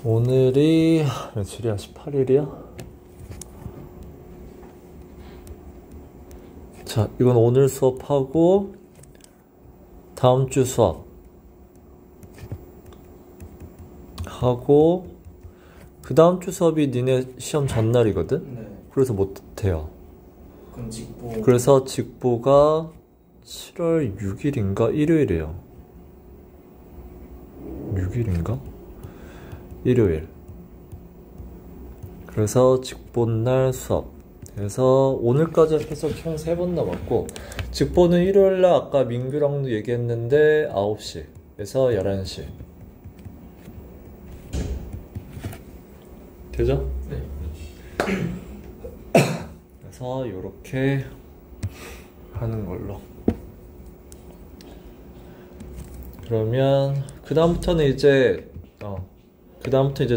오늘이 며칠이야? 18일이야? 자, 이건 오늘 수업하고 다음 주 수업 하고 그 다음 주 수업이 니네 시험 전날이거든? 네. 그래서 못해요. 그럼 직보. 그래서 직보가 7월 6일인가? 일요일이에요. 6일인가? 일요일. 그래서 직보날 수업. 그래서 오늘까지 해서 총 3번 남았고, 직보는 일요일날 아까 민규랑도 얘기했는데 9시에서 11시. 되죠? 네. 그래서 요렇게 하는 걸로. 그러면 그 다음부터는 이제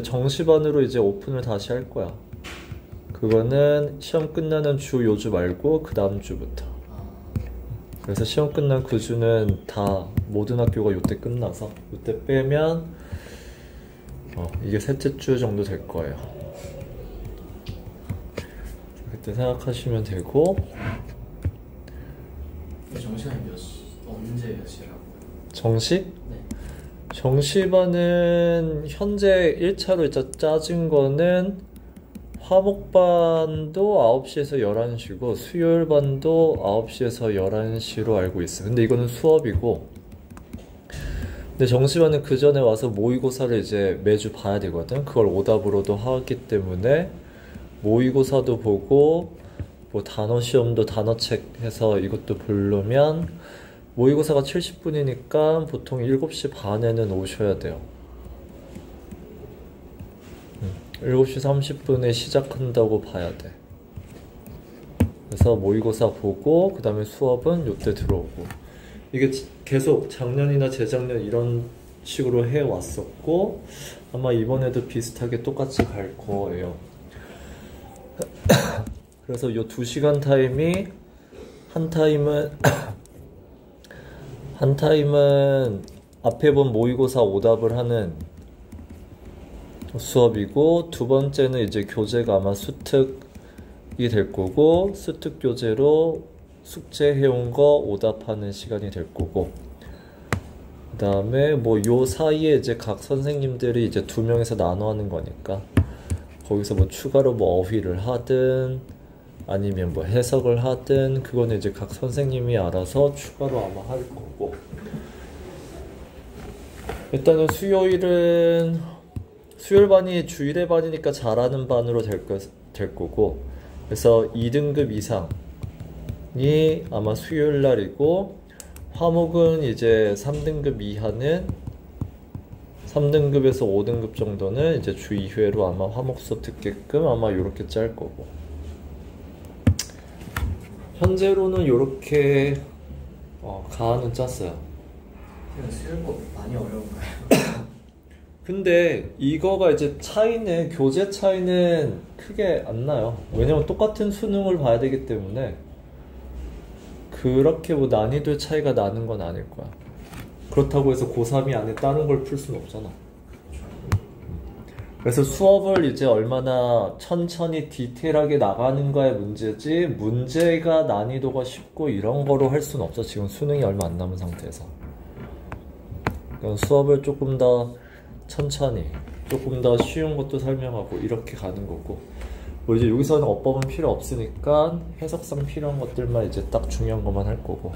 정시반으로 이제 오픈을 다시 할 거야. 그거는 시험 끝나는 주 요주 말고 그 다음 주부터. 그래서 시험 끝난 그 주는 다 모든 학교가 요때 끝나서 요때 빼면 이게 셋째 주 정도 될 거예요. 그때 생각하시면 되고. 정시간이 언제 몇 시라고요? 정시? 네. 정시반은 현재 1차로 이제 짜진 거는 화목반도 9시에서 11시고 수요일반도 9시에서 11시로 알고 있어. 근데 이거는 수업이고, 근데 정시반은 그 전에 와서 모의고사를 이제 매주 봐야 되거든. 그걸 오답으로도 하기 때문에 모의고사도 보고 뭐 단어 시험도 단어책 해서 이것도 보려면 모의고사가 70분이니까 보통 7시 반에는 오셔야 돼요. 7시 30분에 시작한다고 봐야 돼. 그래서 모의고사 보고 그 다음에 수업은 요때 들어오고. 이게 계속 작년이나 재작년 이런 식으로 해왔었고 아마 이번에도 비슷하게 똑같이 갈 거예요. 그래서 요 2시간 타임이 한 타임은 앞에 본 모의고사 오답을 하는 수업이고, 두 번째는 이제 교재가 아마 수특이 될 거고, 수특 교재로 숙제해온 거 오답하는 시간이 될 거고, 그 다음에 뭐 요 사이에 이제 각 선생님들이 이제 2명에서 나눠 하는 거니까 거기서 뭐 추가로 뭐 어휘를 하든 아니면 뭐 해석을 하든 그거는 이제 각 선생님이 알아서 추가로 아마 할 거고. 일단은 수요일반이 주일의 반이니까 잘하는 반으로 될 거고, 그래서 2등급 이상이 아마 수요일 날이고, 화목은 이제 3등급 이하는 3등급에서 5등급 정도는 이제 주 2회로 아마 화목 수업 듣게끔 아마 요렇게 짤 거고. 현재로는 요렇게 가안은 짰어요. 수요일법 많이 어려운가요? 근데 이거가 이제 교재 차이는 크게 안 나요. 왜냐면 똑같은 수능을 봐야 되기 때문에 그렇게 뭐 난이도의 차이가 나는 건 아닐 거야. 그렇다고 해서 고3이 안에 다른 걸 풀 수는 없잖아. 그래서 수업을 이제 얼마나 천천히 디테일하게 나가는가의 문제지, 문제가 난이도가 쉽고 이런 거로 할 수는 없어. 지금 수능이 얼마 안 남은 상태에서. 그러니까 수업을 조금 더 천천히, 조금 더 쉬운 것도 설명하고 이렇게 가는 거고, 뭐 이제 여기서는 어법은 필요 없으니까 해석상 필요한 것들만 이제 딱 중요한 것만 할 거고,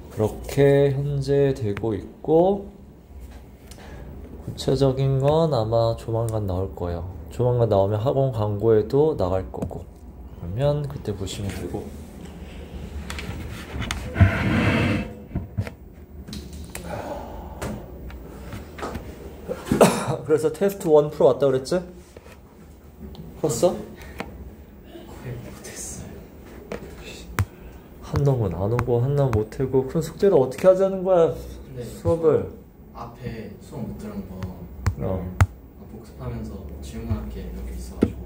그렇게 현재 되고 있고, 구체적인 건 아마 조만간 나올 거예요. 조만간 나오면 학원 광고에도 나갈 거고, 그러면 그때 보시면 되고. 그래서 테스트 1 풀어 왔다 그랬지? 풀었어? 거의 못했어요. 한 놈은 안 오고 한 놈은 못 해고. 그럼 숙제를 어떻게 하자는 거야? 네, 수업을 앞에 수업 못 들은 거 복습하면서 질문할 게 몇 개 있어가지고.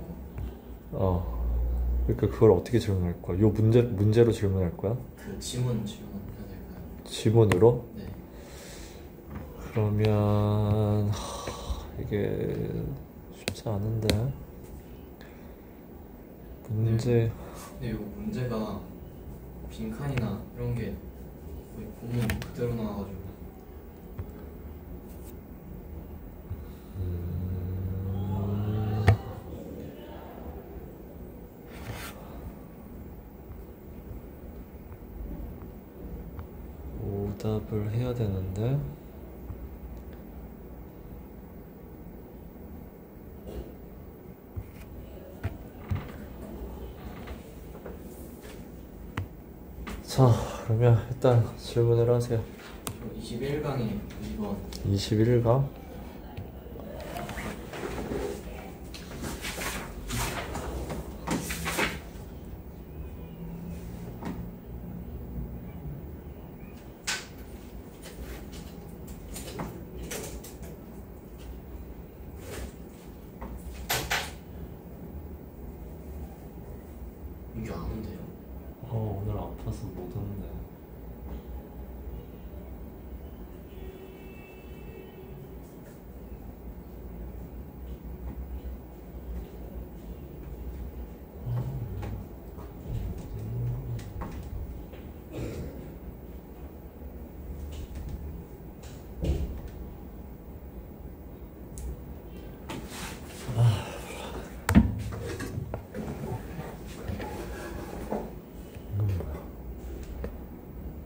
그러니까 그걸 어떻게 질문할 거야? 요 문제로 질문할 거야? 그 지문 해야 될까요? 지문으로? 네. 그러면 이게 쉽지 않은데 문제. 근데 이거 문제가 빈칸이나 이런 게 거의 본문 그대로 나와가지고 오답을 해야 되는데 자, 그러면 일단 질문을 하세요. 21강에 2번 21강? 이게 안 온대요. 오늘 아파서 못 왔네.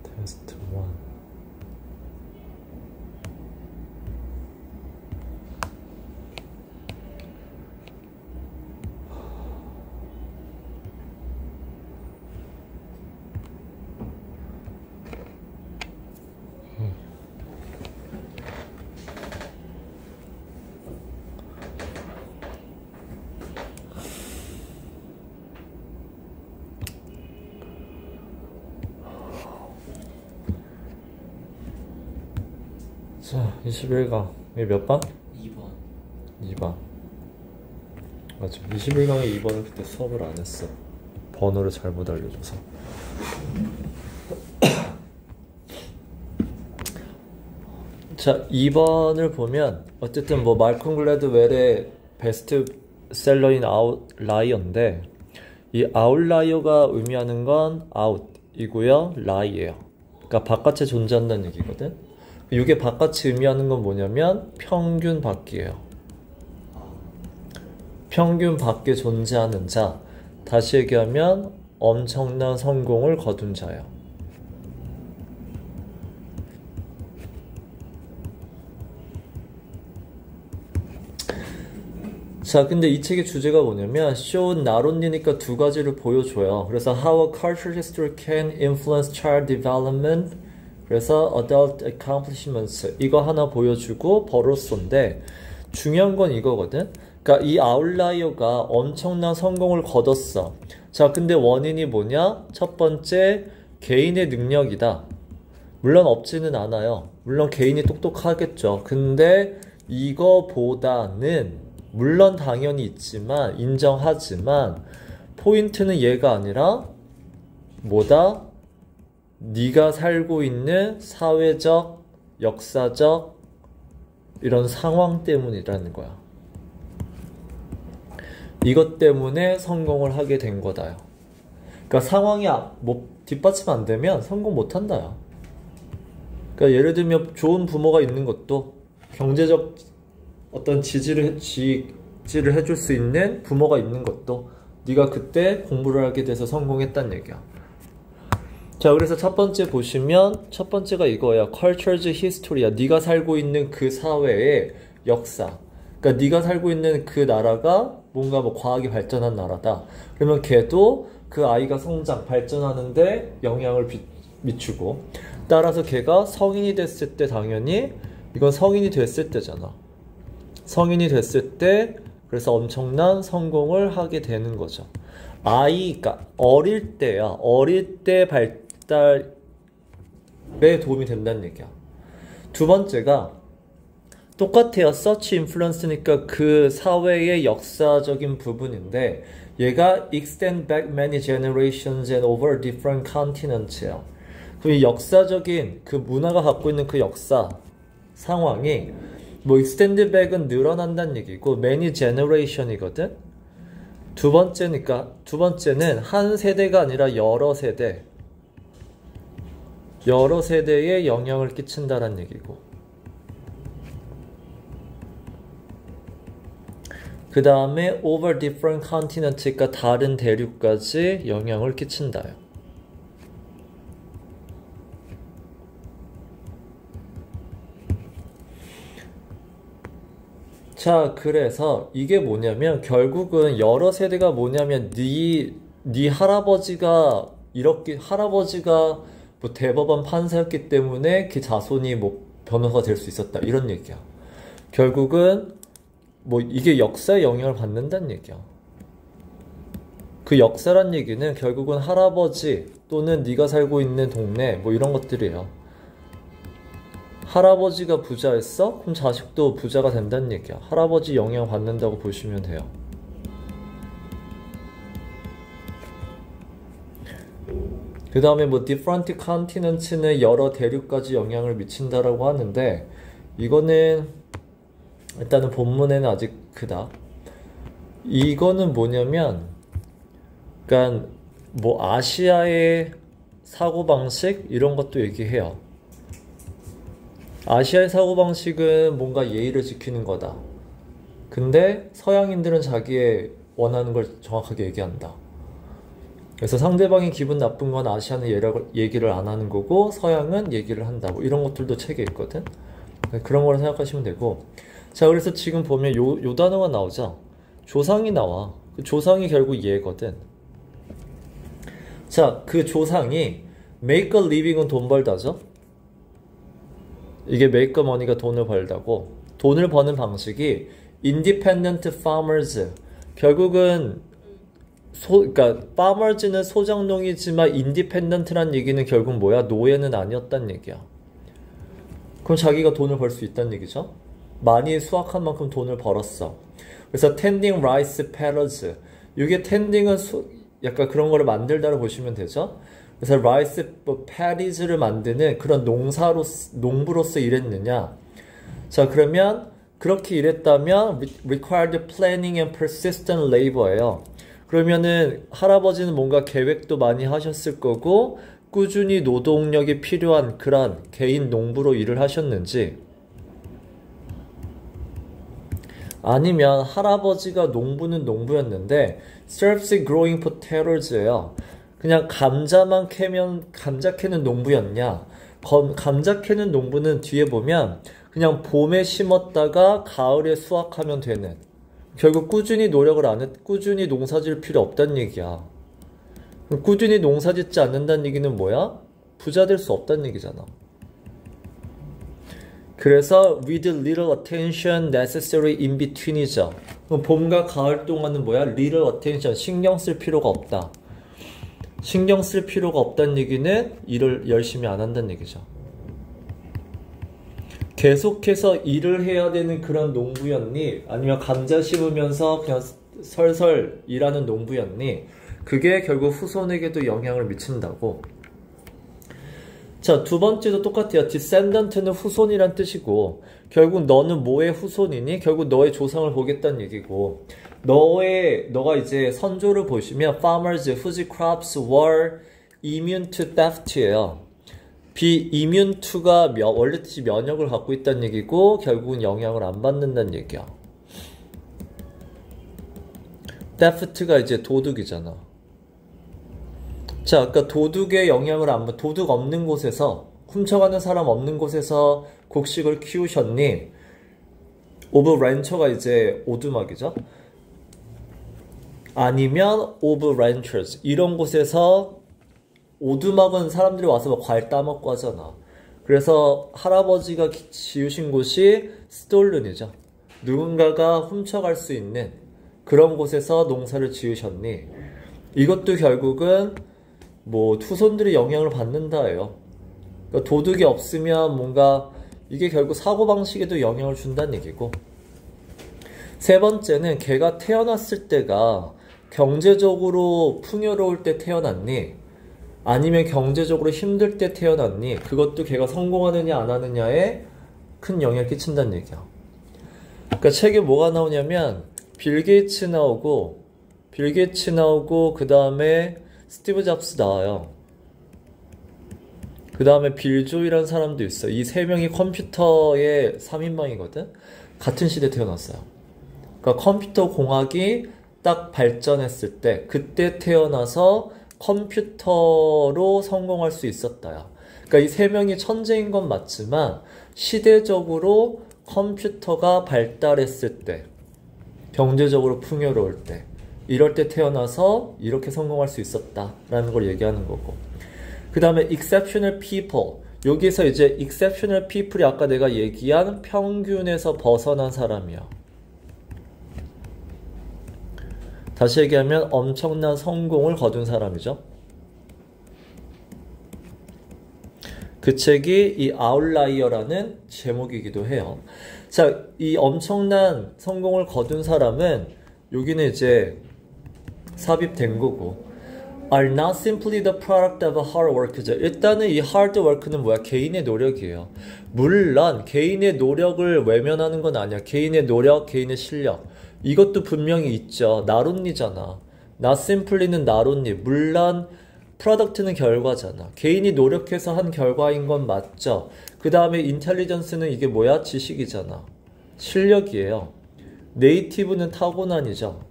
테스트 1. 자, 21강. 이게 몇 번? 2번 2번. 맞아. 21강에 2번을 그때 수업을 안 했어. 번호를 잘못 알려줘서. 자, 2번을 보면 어쨌든 뭐 말콤 글래드웰의 베스트셀러인 아웃라이어인데 이 아웃라이어가 의미하는 건 아웃이고요, 라이예요. 그러니까 바깥에 존재한다는 얘기거든. 이게 바깥이 의미하는 건 뭐냐면 평균 밖이에요. 평균 밖에 존재하는 자, 다시 얘기하면 엄청난 성공을 거둔 자예요. 자, 근데 이 책의 주제가 뭐냐면 show not only니까 두 가지를 보여줘요. 그래서 how a cultural history can influence child development, 그래서 adult accomplishments 이거 하나 보여주고 버로소인데 중요한 건 이거거든. 그러니까 이 아웃라이어가 엄청난 성공을 거뒀어. 자, 근데 원인이 뭐냐? 첫 번째, 개인의 능력이다. 물론 없지는 않아요. 물론 개인이 똑똑하겠죠. 근데 이거보다는 물론 당연히 있지만 인정하지만 포인트는 얘가 아니라 뭐다? 네가 살고 있는 사회적, 역사적 이런 상황 때문이라는 거야. 이것 때문에 성공을 하게 된 거다요. 그러니까 상황이 뭐 뒷받침 안 되면 성공 못 한다요. 그러니까 예를 들면 좋은 부모가 있는 것도 경제적 어떤 지지를 해줄 수 있는 부모가 있는 것도 네가 그때 공부를 하게 돼서 성공했다는 얘기야. 자, 그래서 첫 번째 보시면 첫 번째가 이거야. Culture's History야. 네가 살고 있는 그 사회의 역사. 그러니까 네가 살고 있는 그 나라가 뭔가 뭐 과학이 발전한 나라다. 그러면 걔도 그 아이가 성장, 발전하는데 영향을 미치고 따라서 걔가 성인이 됐을 때 당연히 이건 성인이 됐을 때잖아. 성인이 됐을 때 그래서 엄청난 성공을 하게 되는 거죠. 아이가 어릴 때야. 어릴 때 발달에 도움이 된다는 얘기야. 두 번째가 똑같아요. Such influence니까 그 사회의 역사적인 부분인데 얘가 extend back many generations and over different continents예요. 그럼 이 역사적인 그 문화가 갖고 있는 그 역사 상황이 뭐 extend back은 늘어난다는 얘기고 many generation이거든. 두 번째는 한 세대가 아니라 여러 세대에 영향을 끼친다는 얘기고, 그 다음에 over different continents, 그러니까 다른 대륙까지 영향을 끼친다요. 자, 그래서 이게 뭐냐면 결국은 여러 세대가 뭐냐면 네 할아버지가 뭐 대법원 판사였기 때문에 그 자손이 뭐 변호사가 될 수 있었다, 이런 얘기야. 결국은 뭐 이게 역사에 영향을 받는다는 얘기야. 그 역사란 얘기는 결국은 할아버지 또는 네가 살고 있는 동네 뭐 이런 것들이에요. 할아버지가 부자였어? 그럼 자식도 부자가 된다는 얘기야. 할아버지 영향 받는다고 보시면 돼요. 그 다음에 뭐 different continents는 여러 대륙까지 영향을 미친다라고 하는데, 이거는 일단은 본문에는 아직 크다. 이거는 뭐냐면, 그러니까 뭐 아시아의 사고방식 이런 것도 얘기해요. 아시아의 사고방식은 뭔가 예의를 지키는 거다. 근데 서양인들은 자기의 원하는 걸 정확하게 얘기한다. 그래서 상대방이 기분 나쁜 건 아시아는 얘기를 안 하는 거고 서양은 얘기를 한다. 뭐 이런 것들도 책에 있거든. 그런 거를 생각하시면 되고. 자, 그래서 지금 보면 요 단어가 나오죠. 조상이 나와. 그 조상이 결국 얘거든. 자, 그 조상이 make a living은 돈 벌다죠. 이게 make a money가 돈을 벌다고. 돈을 버는 방식이 independent farmers. 결국은 그러니까 farmers는 소작농이지만 independent란 얘기는 결국 뭐야? 노예는 아니었단 얘기야. 그럼 자기가 돈을 벌 수 있다는 얘기죠. 많이 수확한 만큼 돈을 벌었어. 그래서 tending rice paddies. 이게 tending은 약간 그런 거를 만들다를 보시면 되죠. 그래서 rice paddies를 만드는 그런 농부로서 일했느냐. 자, 그러면 그렇게 일했다면 required planning and persistent labor예요. 그러면은 할아버지는 뭔가 계획도 많이 하셨을 거고 꾸준히 노동력이 필요한 그런 개인 농부로 일을 하셨는지, 아니면 할아버지가 농부는 농부였는데 serves growing potatoes예요. 그냥 감자만 캐면 감자 캐는 농부였냐. 감자 캐는 농부는 뒤에 보면 그냥 봄에 심었다가 가을에 수확하면 되는, 결국 꾸준히 노력을 안 했, 꾸준히 농사질 필요 없다는 얘기야. 꾸준히 농사짓지 않는다는 얘기는 뭐야? 부자 될 수 없다는 얘기잖아. 그래서 with little attention necessary in between이죠. 그럼 봄과 가을 동안은 뭐야? little attention, 신경 쓸 필요가 없다. 신경 쓸 필요가 없다는 얘기는 일을 열심히 안 한다는 얘기죠. 계속해서 일을 해야 되는 그런 농부였니? 아니면 감자 심으면서 그냥 설설 일하는 농부였니? 그게 결국 후손에게도 영향을 미친다고. 자, 두 번째도 똑같아요. descendant는 후손이란 뜻이고, 결국 너는 뭐의 후손이니? 결국 너의 조상을 보겠다는 얘기고, 너가 이제 선조를 보시면 farmers whose crops were immune to theft예요. immune to가 원래 뜻이 면역을 갖고 있다는 얘기고, 결국은 영향을 안 받는다는 얘기야. theft가 이제 도둑이잖아. 자, 아까 도둑의 영향을 안 받, 도둑 없는 곳에서, 훔쳐가는 사람 없는 곳에서 곡식을 키우셨니? 오브 렌처가 이제 오두막이죠. 아니면 오브 렌처스, 이런 곳에서 오두막은 사람들이 와서 막 과일 따먹고 하잖아. 그래서 할아버지가 지으신 곳이 스톨른이죠. 누군가가 훔쳐갈 수 있는 그런 곳에서 농사를 지으셨니? 이것도 결국은 뭐 후손들이 영향을 받는다예요. 그러니까 도둑이 없으면 뭔가 이게 결국 사고방식에도 영향을 준다는 얘기고. 세 번째는 걔가 태어났을 때가 경제적으로 풍요로울 때 태어났니? 아니면 경제적으로 힘들 때 태어났니? 그것도 걔가 성공하느냐 안 하느냐에 큰 영향을 끼친다는 얘기야. 그러니까 책에 뭐가 나오냐면 빌 게이츠 나오고 그 다음에 스티브 잡스 나와요. 그 다음에 빌 조이라는 사람도 있어. 이 세 명이 컴퓨터의 3인방이거든. 같은 시대에 태어났어요. 그러니까 컴퓨터 공학이 딱 발전했을 때 그때 태어나서 컴퓨터로 성공할 수 있었다야. 그러니까 이 세 명이 천재인 건 맞지만 시대적으로 컴퓨터가 발달했을 때, 경제적으로 풍요로울 때, 이럴 때 태어나서 이렇게 성공할 수 있었다라는 걸 얘기하는 거고. 그 다음에 exceptional people. 여기서 이제 exceptional people이 아까 내가 얘기한 평균에서 벗어난 사람이야. 다시 얘기하면 엄청난 성공을 거둔 사람이죠. 그 책이 이 아웃라이어라는 제목이기도 해요. 자, 이 엄청난 성공을 거둔 사람은 여기는 이제 삽입된 거고 are not simply the product of hard work죠. 일단은 이 hard work는 뭐야? 개인의 노력이에요. 물론 개인의 노력을 외면하는 건 아니야. 개인의 노력, 개인의 실력 이것도 분명히 있죠. 나론니잖아. not simply는 나론니. 물론 프로덕트는 결과잖아. 개인이 노력해서 한 결과인 건 맞죠. 그 다음에 인텔리전스는 이게 뭐야? 지식이잖아. 실력이에요. 네이티브는 타고난이죠.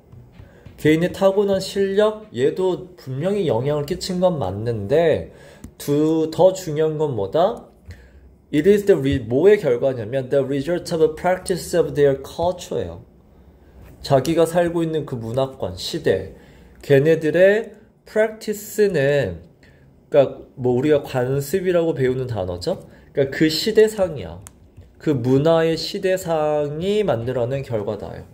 개인의 타고난 실력, 얘도 분명히 영향을 끼친 건 맞는데 더 중요한 건 뭐다? It is 뭐의 결과냐면 the result of a practice of their culture예요. 자기가 살고 있는 그 문화권, 시대, 걔네들의 practice는 그러니까 뭐 우리가 관습이라고 배우는 단어죠. 그러니까 그 시대상이야. 그 문화의 시대상이 만들어낸 결과다요.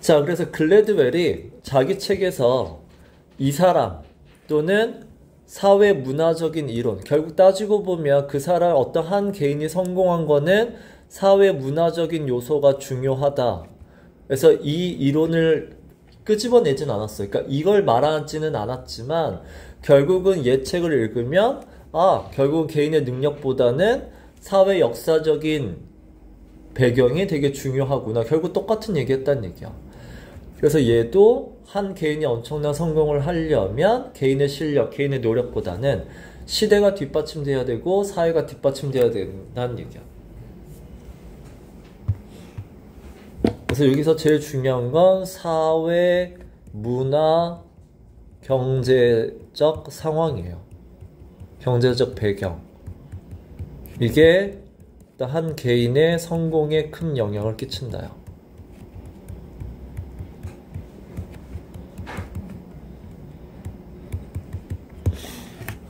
자, 그래서 글래드웰이 자기 책에서 이 사람 또는 사회 문화적인 이론, 결국 따지고 보면 그 사람 어떤 한 개인이 성공한 거는 사회 문화적인 요소가 중요하다. 그래서 이 이론을 끄집어내진 않았어요. 그러니까 이걸 말하지는 않았지만 결국은 얘 책을 읽으면 결국은 개인의 능력보다는 사회 역사적인 배경이 되게 중요하구나. 결국 똑같은 얘기 했다는 얘기야. 그래서 얘도 한 개인이 엄청난 성공을 하려면 개인의 실력, 개인의 노력보다는 시대가 뒷받침돼야 되고 사회가 뒷받침돼야 된다는 얘기야. 그래서 여기서 제일 중요한 건 사회, 문화, 경제적 상황이에요. 경제적 배경. 이게 한 개인의 성공에 큰 영향을 끼친다요.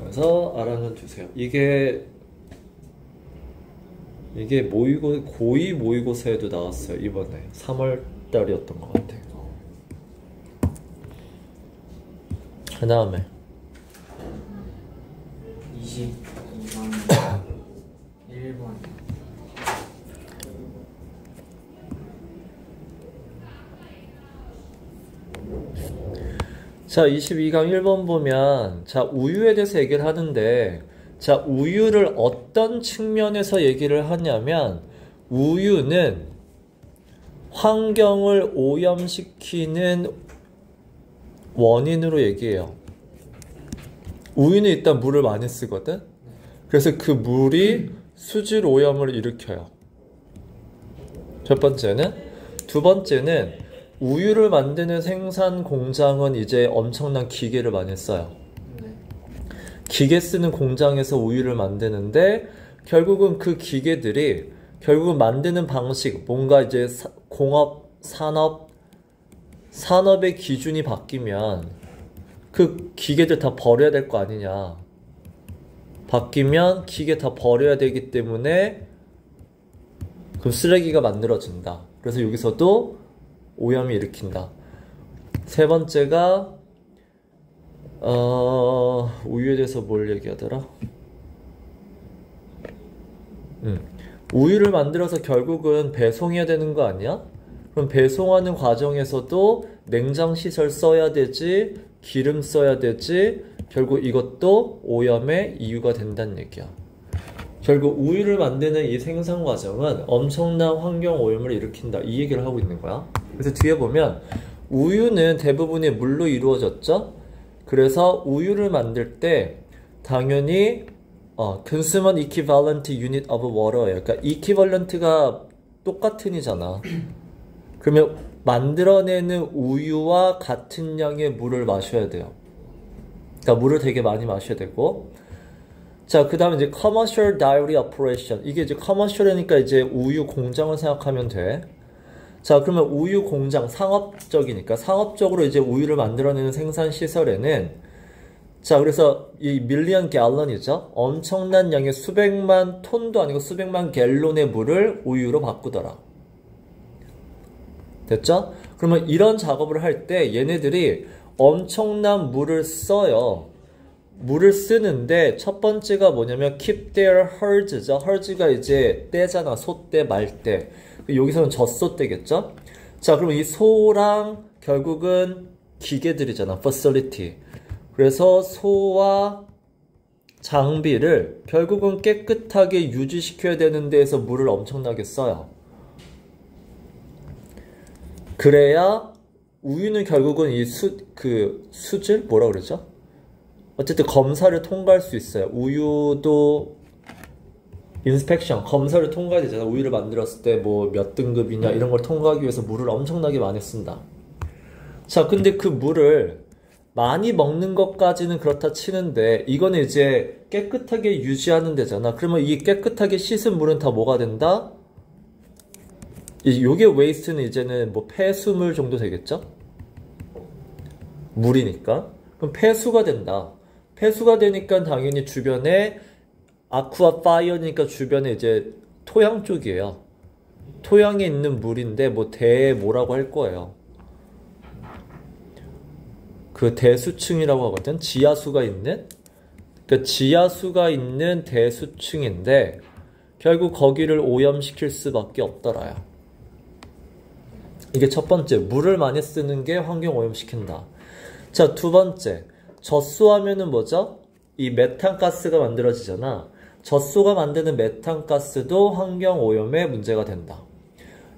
그래서 알아는 두세요. 이게 고위 모의고사에도 나왔어요. 이번에 3월 달이었던 것 같아요. 그 다음에 22번 1번. 자, 22강 1번 보면 자, 우유에 대해서 얘기를 하는데 자, 우유를 어떤 측면에서 얘기를 하냐면 우유는 환경을 오염시키는 원인으로 얘기해요. 우유는 일단 물을 많이 쓰거든. 그래서 그 물이 수질 오염을 일으켜요. 첫 번째는. 두 번째는 우유를 만드는 생산 공장은 이제 엄청난 기계를 많이 써요. 기계 쓰는 공장에서 우유를 만드는데 결국은 그 기계들이 결국은 만드는 방식, 뭔가 이제 공업, 산업의 기준이 바뀌면 그 기계들 다 버려야 될 거 아니냐. 바뀌면 기계 다 버려야 되기 때문에 그럼 쓰레기가 만들어진다. 그래서 여기서도 오염이 일으킨다. 세 번째가 우유에 대해서 뭘 얘기하더라? 우유를 만들어서 결국은 배송해야 되는 거 아니야? 그럼 배송하는 과정에서도 냉장시설 써야 되지, 기름 써야 되지, 결국 이것도 오염의 이유가 된다는 얘기야. 결국 우유를 만드는 이 생산 과정은 엄청난 환경 오염을 일으킨다. 이 얘기를 하고 있는 거야. 그래서 뒤에 보면 우유는 대부분이 물로 이루어졌죠. 그래서 우유를 만들 때 당연히 consumer equivalent unit of water예요. 그러니까 equivalent가 똑같은 이잖아. 그러면 만들어내는 우유와 같은 양의 물을 마셔야 돼요. 그러니까 물을 되게 많이 마셔야 되고. 자, 그 다음에 이제 commercial dairy operation. 이게 이제 commercial이니까 이제 우유 공장을 생각하면 돼. 자, 그러면 우유 공장, 상업적이니까 상업적으로 이제 우유를 만들어내는 생산 시설에는 자, 그래서 이 밀리언 갤런이죠. 엄청난 양의 수백만 톤도 아니고 수백만 갤론의 물을 우유로 바꾸더라. 됐죠? 그러면 이런 작업을 할 때 얘네들이 엄청난 물을 써요. 물을 쓰는데 첫 번째가 뭐냐면 keep their herds죠. herds가 이제 떼잖아. 소떼, 말떼. 여기서는 젖소떼겠죠? 자, 그럼 이 소랑 결국은 기계들이잖아. facility. 그래서 소와 장비를 결국은 깨끗하게 유지시켜야 되는 데에서 물을 엄청나게 써요. 그래야 우유는 결국은 이 수질? 뭐라 그러죠? 어쨌든 검사를 통과할 수 있어요. 우유도 인스펙션, 검사를 통과해야 되잖아. 우유를 만들었을 때 뭐 몇 등급이냐 이런 걸 통과하기 위해서 물을 엄청나게 많이 쓴다. 자, 근데 그 물을 많이 먹는 것까지는 그렇다 치는데 이거는 이제 깨끗하게 유지하는 데잖아. 그러면 이 깨끗하게 씻은 물은 다 뭐가 된다? 요게 웨이스트는 이제는 뭐 폐수물 정도 되겠죠? 물이니까. 그럼 폐수가 된다. 폐수가 되니까 당연히 주변에 아쿠아 파이어니까 주변에 이제 토양 쪽이에요. 토양에 있는 물인데 뭐 뭐라고 할 거예요. 그 대수층이라고 하거든. 지하수가 있는. 그러니까 지하수가 있는 대수층인데 결국 거기를 오염시킬 수밖에 없더라요. 이게 첫 번째, 물을 많이 쓰는 게 환경 오염시킨다. 자, 두 번째, 젖소하면은 뭐죠? 이 메탄가스가 만들어지잖아. 젖소가 만드는 메탄가스도 환경 오염에 문제가 된다.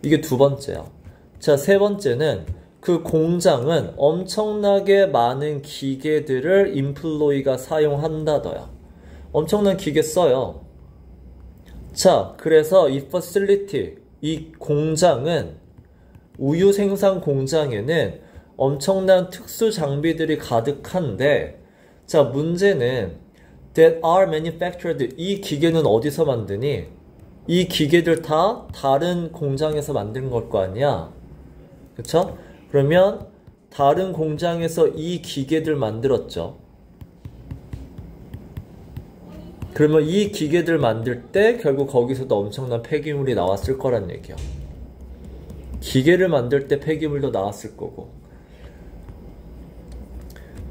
이게 두 번째야. 자, 세 번째는 그 공장은 엄청나게 많은 기계들을 인플로이가 사용한다더야. 엄청난 기계 써요. 자, 그래서 이 facility, 이 공장은 우유 생산 공장에는 엄청난 특수 장비들이 가득한데, 자, 문제는 that are manufactured. 이 기계는 어디서 만드니? 이 기계들 다 다른 공장에서 만든 걸 거 아니야. 그쵸? 그러면 다른 공장에서 이 기계들 만들었죠. 그러면 이 기계들 만들 때 결국 거기서도 엄청난 폐기물이 나왔을 거란 얘기야. 기계를 만들 때 폐기물도 나왔을 거고.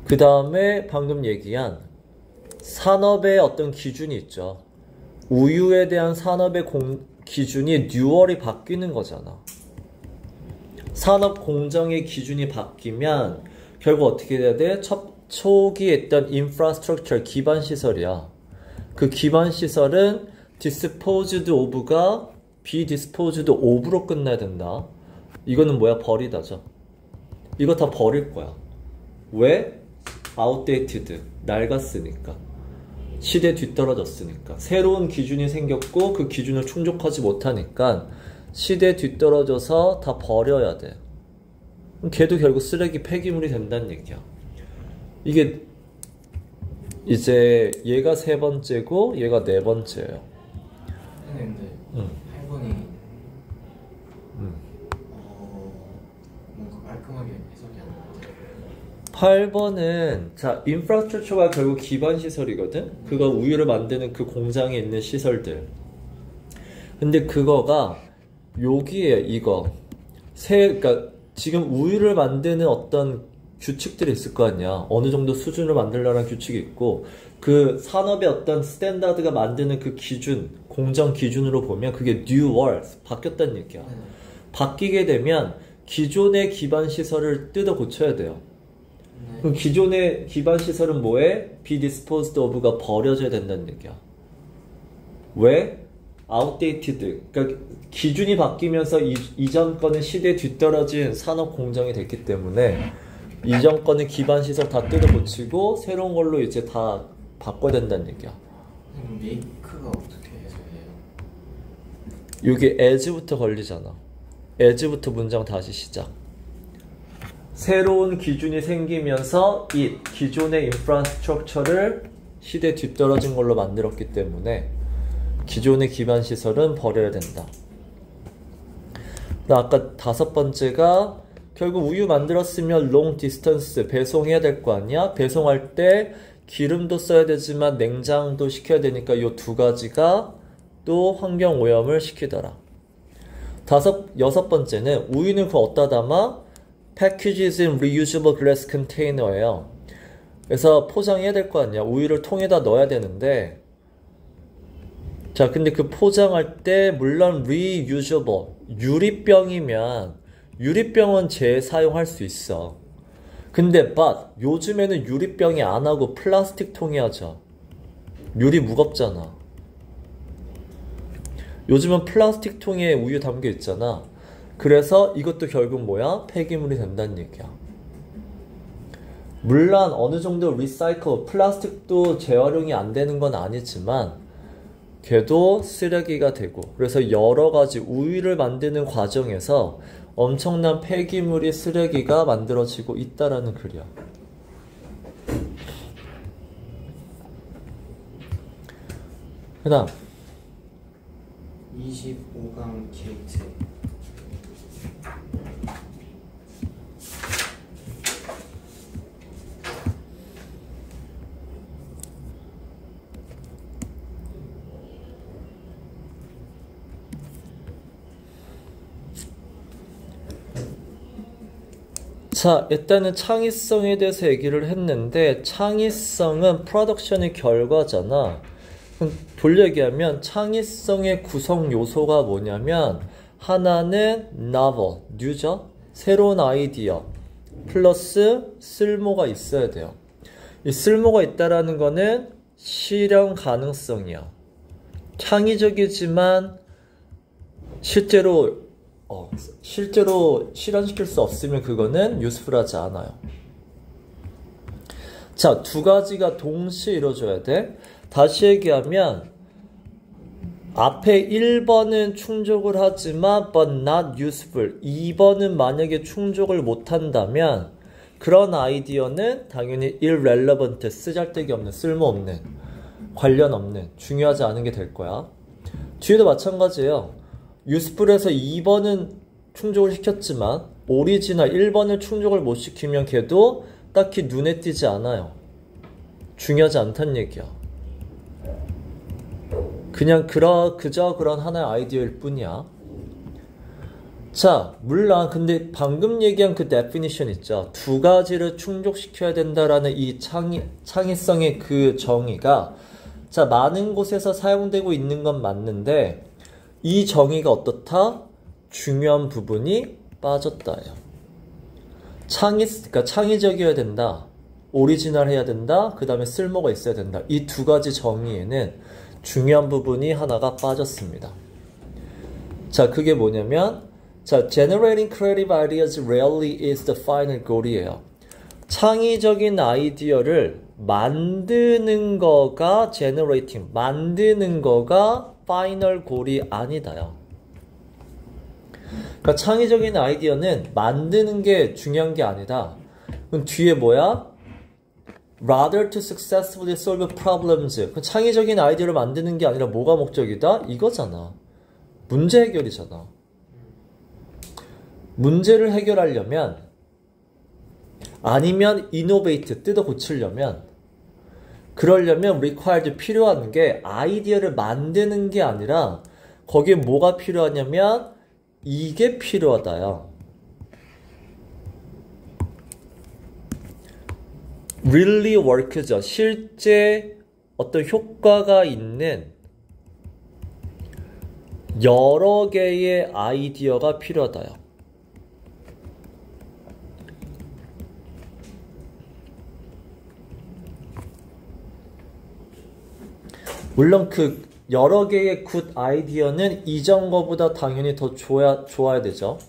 그 다음에 방금 얘기한 산업의 어떤 기준이 있죠. 우유에 대한 산업의 기준이 뉴얼이 바뀌는 거잖아. 산업 공정의 기준이 바뀌면 결국 어떻게 돼야 돼? 초기에 있던 인프라스트럭처, 기반 시설이야. 그 기반 시설은 disposed of가 be disposed of로 끝나야 된다. 이거는 뭐야? 버리다죠. 이거 다 버릴 거야. 왜? outdated, 낡았으니까. 시대 뒤떨어졌으니까. 새로운 기준이 생겼고 그 기준을 충족하지 못하니까 시대 뒤떨어져서 다 버려야 돼. 걔도 결국 쓰레기 폐기물이 된다는 얘기야. 이게 이제 얘가 세 번째고 얘가 네 번째예요. 근데 8번이 뭔가 깔끔하게 해석이 안 나요. 8번은 자, 인프라스트럭처가 결국 기반 시설이거든. 그거 우유를 만드는 그 공장에 있는 시설들. 근데 그거가 여기에 이거 그러니까 지금 우유를 만드는 어떤 규칙들이 있을 거 아니야. 어느 정도 수준을 만들려는 규칙이 있고 그 산업의 어떤 스탠다드가 만드는 그 기준, 공정 기준으로 보면 그게 new world, 바뀌었다는 얘기야. 바뀌게 되면 기존의 기반 시설을 뜯어 고쳐야 돼요. 그럼 기존의 기반 시설은 뭐해? be disposed of가 버려져야 된다는 얘기야. 왜? outdated. 그러니까 기준이 바뀌면서 이전 거는 시대에 뒤떨어진 산업 공정이 됐기 때문에 이전 거는 기반 시설 다 뜯어 고치고 새로운 걸로 이제 다 바꿔야 된다는 얘기야. make가 어떻게 해서 해요? 여기 as부터 걸리잖아. as부터 문장 다시 시작. 새로운 기준이 생기면서 이 기존의 인프라스트럭처를 시대에 뒤떨어진 걸로 만들었기 때문에 기존의 기반 시설은 버려야 된다. 아까 5번째가 결국 우유 만들었으면 long distance 배송해야 될 거 아니야? 배송할 때 기름도 써야 되지만 냉장도 시켜야 되니까 이 2가지가 또 환경 오염을 시키더라. 6번째는 우유는 그거 어디다 담아? Packages in reusable glass container예요. 그래서 포장해야 될 거 아니야? 우유를 통에다 넣어야 되는데 자, 근데 그 포장할 때 물론 reusable 유리병이면 유리병은 재사용할 수 있어. 근데 but 요즘에는 유리병이 안 하고 플라스틱 통이 하죠. 유리 무겁잖아. 요즘은 플라스틱 통에 우유 담겨 있잖아. 그래서 이것도 결국 뭐야? 폐기물이 된다는 얘기야. 물론 어느 정도 리사이클, 플라스틱도 재활용이 안 되는 건 아니지만 걔도 쓰레기가 되고 그래서 여러 가지 우유를 만드는 과정에서 엄청난 폐기물이 쓰레기가 만들어지고 있다라는 글이야. 그 다음 25강 게이트. 자, 일단은 창의성에 대해서 얘기를 했는데 창의성은 프로덕션의 결과잖아. 돌려 얘기하면 창의성의 구성 요소가 뭐냐면 하나는 novel, 뉴죠? 새로운 아이디어 플러스 쓸모가 있어야 돼요. 이 쓸모가 있다라는 거는 실현 가능성이야. 창의적이지만 실제로 실현시킬 수 없으면 그거는 유스풀하지 않아요. 자, 2가지가 동시에 이루어져야 돼. 다시 얘기하면 앞에 1번은 충족을 하지만 but not useful 2번은 만약에 충족을 못한다면 그런 아이디어는 당연히 irrelevant 쓰잘데기 없는 쓸모없는 관련 없는 중요하지 않은 게 될 거야. 뒤에도 마찬가지예요. useful에서 2번은 충족을 시켰지만 오리지널 1번을 충족을 못 시키면 걔도 딱히 눈에 띄지 않아요. 중요하지 않다는 얘기야. 그냥 그저 그런 하나의 아이디어일 뿐이야. 자, 물론 근데 방금 얘기한 그 definition 있죠. 2가지를 충족시켜야 된다라는 이 창의성의 그 정의가 자, 많은 곳에서 사용되고 있는 건 맞는데 이 정의가 어떻다? 중요한 부분이 빠졌다예요. 그러니까 창의적이어야 된다. 오리지널 해야 된다. 그 다음에 쓸모가 있어야 된다. 이 2가지 정의에는 중요한 부분이 하나가 빠졌습니다. 자, 그게 뭐냐면 자, generating creative ideas rarely is the final goal이에요. 창의적인 아이디어를 만드는 거가 generating, 만드는 거가 파이널 골이 아니다요. 그러니까 창의적인 아이디어는 만드는 게 중요한 게 아니다. 그럼 뒤에 뭐야? Rather to successfully solve problems. 창의적인 아이디어를 만드는 게 아니라 뭐가 목적이다? 이거잖아. 문제 해결이잖아. 문제를 해결하려면 아니면 innovate, 뜯어 고치려면 그러려면 required 필요한 게 아이디어를 만드는 게 아니라 거기에 뭐가 필요하냐면 이게 필요하다요. really work죠. 실제 어떤 효과가 있는 여러 개의 아이디어가 필요하다요. 물론 그 여러 개의 굿 아이디어는 이전 거보다 당연히 더 좋아야 되죠.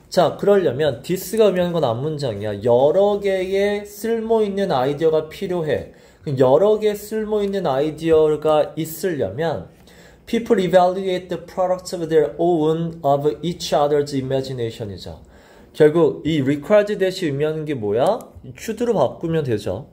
자, 그러려면 this가 의미하는 건 앞문장이야. 여러 개의 쓸모있는 아이디어가 필요해. 여러 개 쓸모있는 아이디어가 있으려면 people evaluate the products of their own of each other's imagination이죠. 결국 이 required that이 의미하는 게 뭐야? should로 바꾸면 되죠.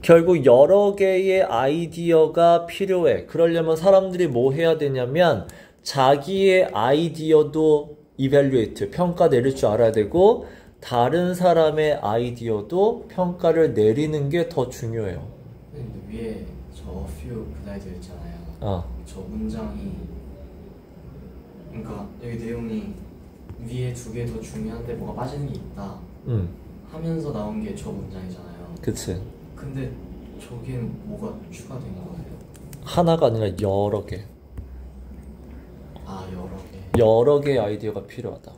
결국 여러 개의 아이디어가 필요해. 그러려면 사람들이 뭐 해야 되냐면 자기의 아이디어도 evaluate, 평가 내릴 줄 알아야 되고 다른 사람의 아이디어도 평가를 내리는 게 더 중요해요. 근데 위에 저 few 그 아이디어 있잖아요. 저 문장이 그러니까 여기 내용이 위에 두 개 더 중요한데 뭐가 빠지는 게 있다 하면서 나온 게 저 문장이잖아요. 그치. 근데 저긴 뭐가 추가된 거예요? 하나가 아니라 여러 개. 아, 여러 개. 여러 개의 아이디어가 필요하다.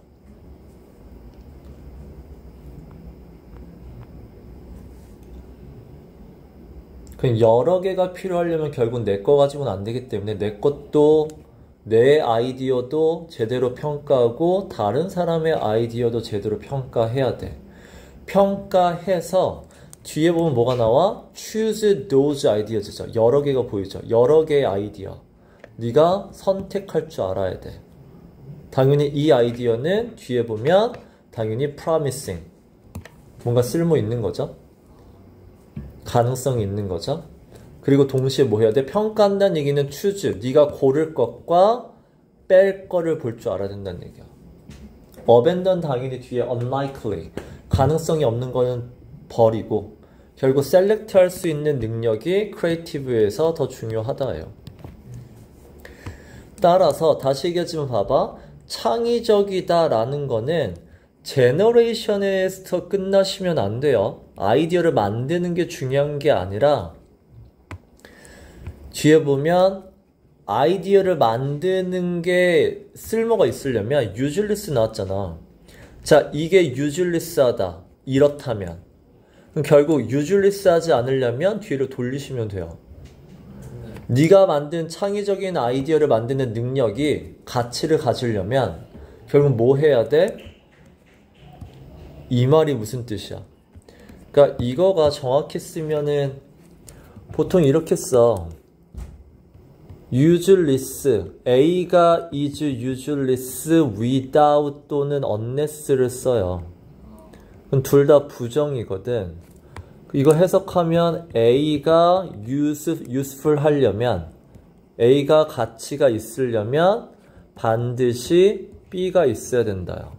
그럼 여러 개가 필요하려면 결국 내 거 가지고는 안 되기 때문에 내 것도 내 아이디어도 제대로 평가하고 다른 사람의 아이디어도 제대로 평가해야 돼. 평가해서 뒤에 보면 뭐가 나와? Choose those ideas죠. 여러 개가 보이죠. 여러 개의 아이디어. 네가 선택할 줄 알아야 돼. 당연히 이 아이디어는 뒤에 보면 당연히 promising. 뭔가 쓸모 있는 거죠. 가능성이 있는 거죠. 그리고 동시에 뭐 해야 돼? 평가한다는 얘기는 choose. 네가 고를 것과 뺄 거를 볼 줄 알아야 된다는 얘기야. abandon 당연히 뒤에 unlikely. 가능성이 없는 거는 버리고 결국 select 할 수 있는 능력이 creative에서 더 중요하다예요. 따라서 다시 얘기하지만 봐봐. 창의적이다 라는 거는 제너레이션에서 끝나시면 안 돼요. 아이디어를 만드는 게 중요한 게 아니라 뒤에 보면 아이디어를 만드는 게 쓸모가 있으려면 useless 나왔잖아. 자, 이게 useless하다. 이렇다면 그럼 결국 useless 하지 않으려면 뒤로 돌리시면 돼요. 네가 만든 창의적인 아이디어를 만드는 능력이 가치를 가지려면 결국 뭐 해야 돼? 이 말이 무슨 뜻이야? 그러니까 이거가 정확히 쓰면은 보통 이렇게 써. useless, A가 is useless without 또는 unless를 써요. 그럼 둘 다 부정이거든. 이거 해석하면 A가 useful 하려면 A가 가치가 있으려면 반드시 B가 있어야 된다요.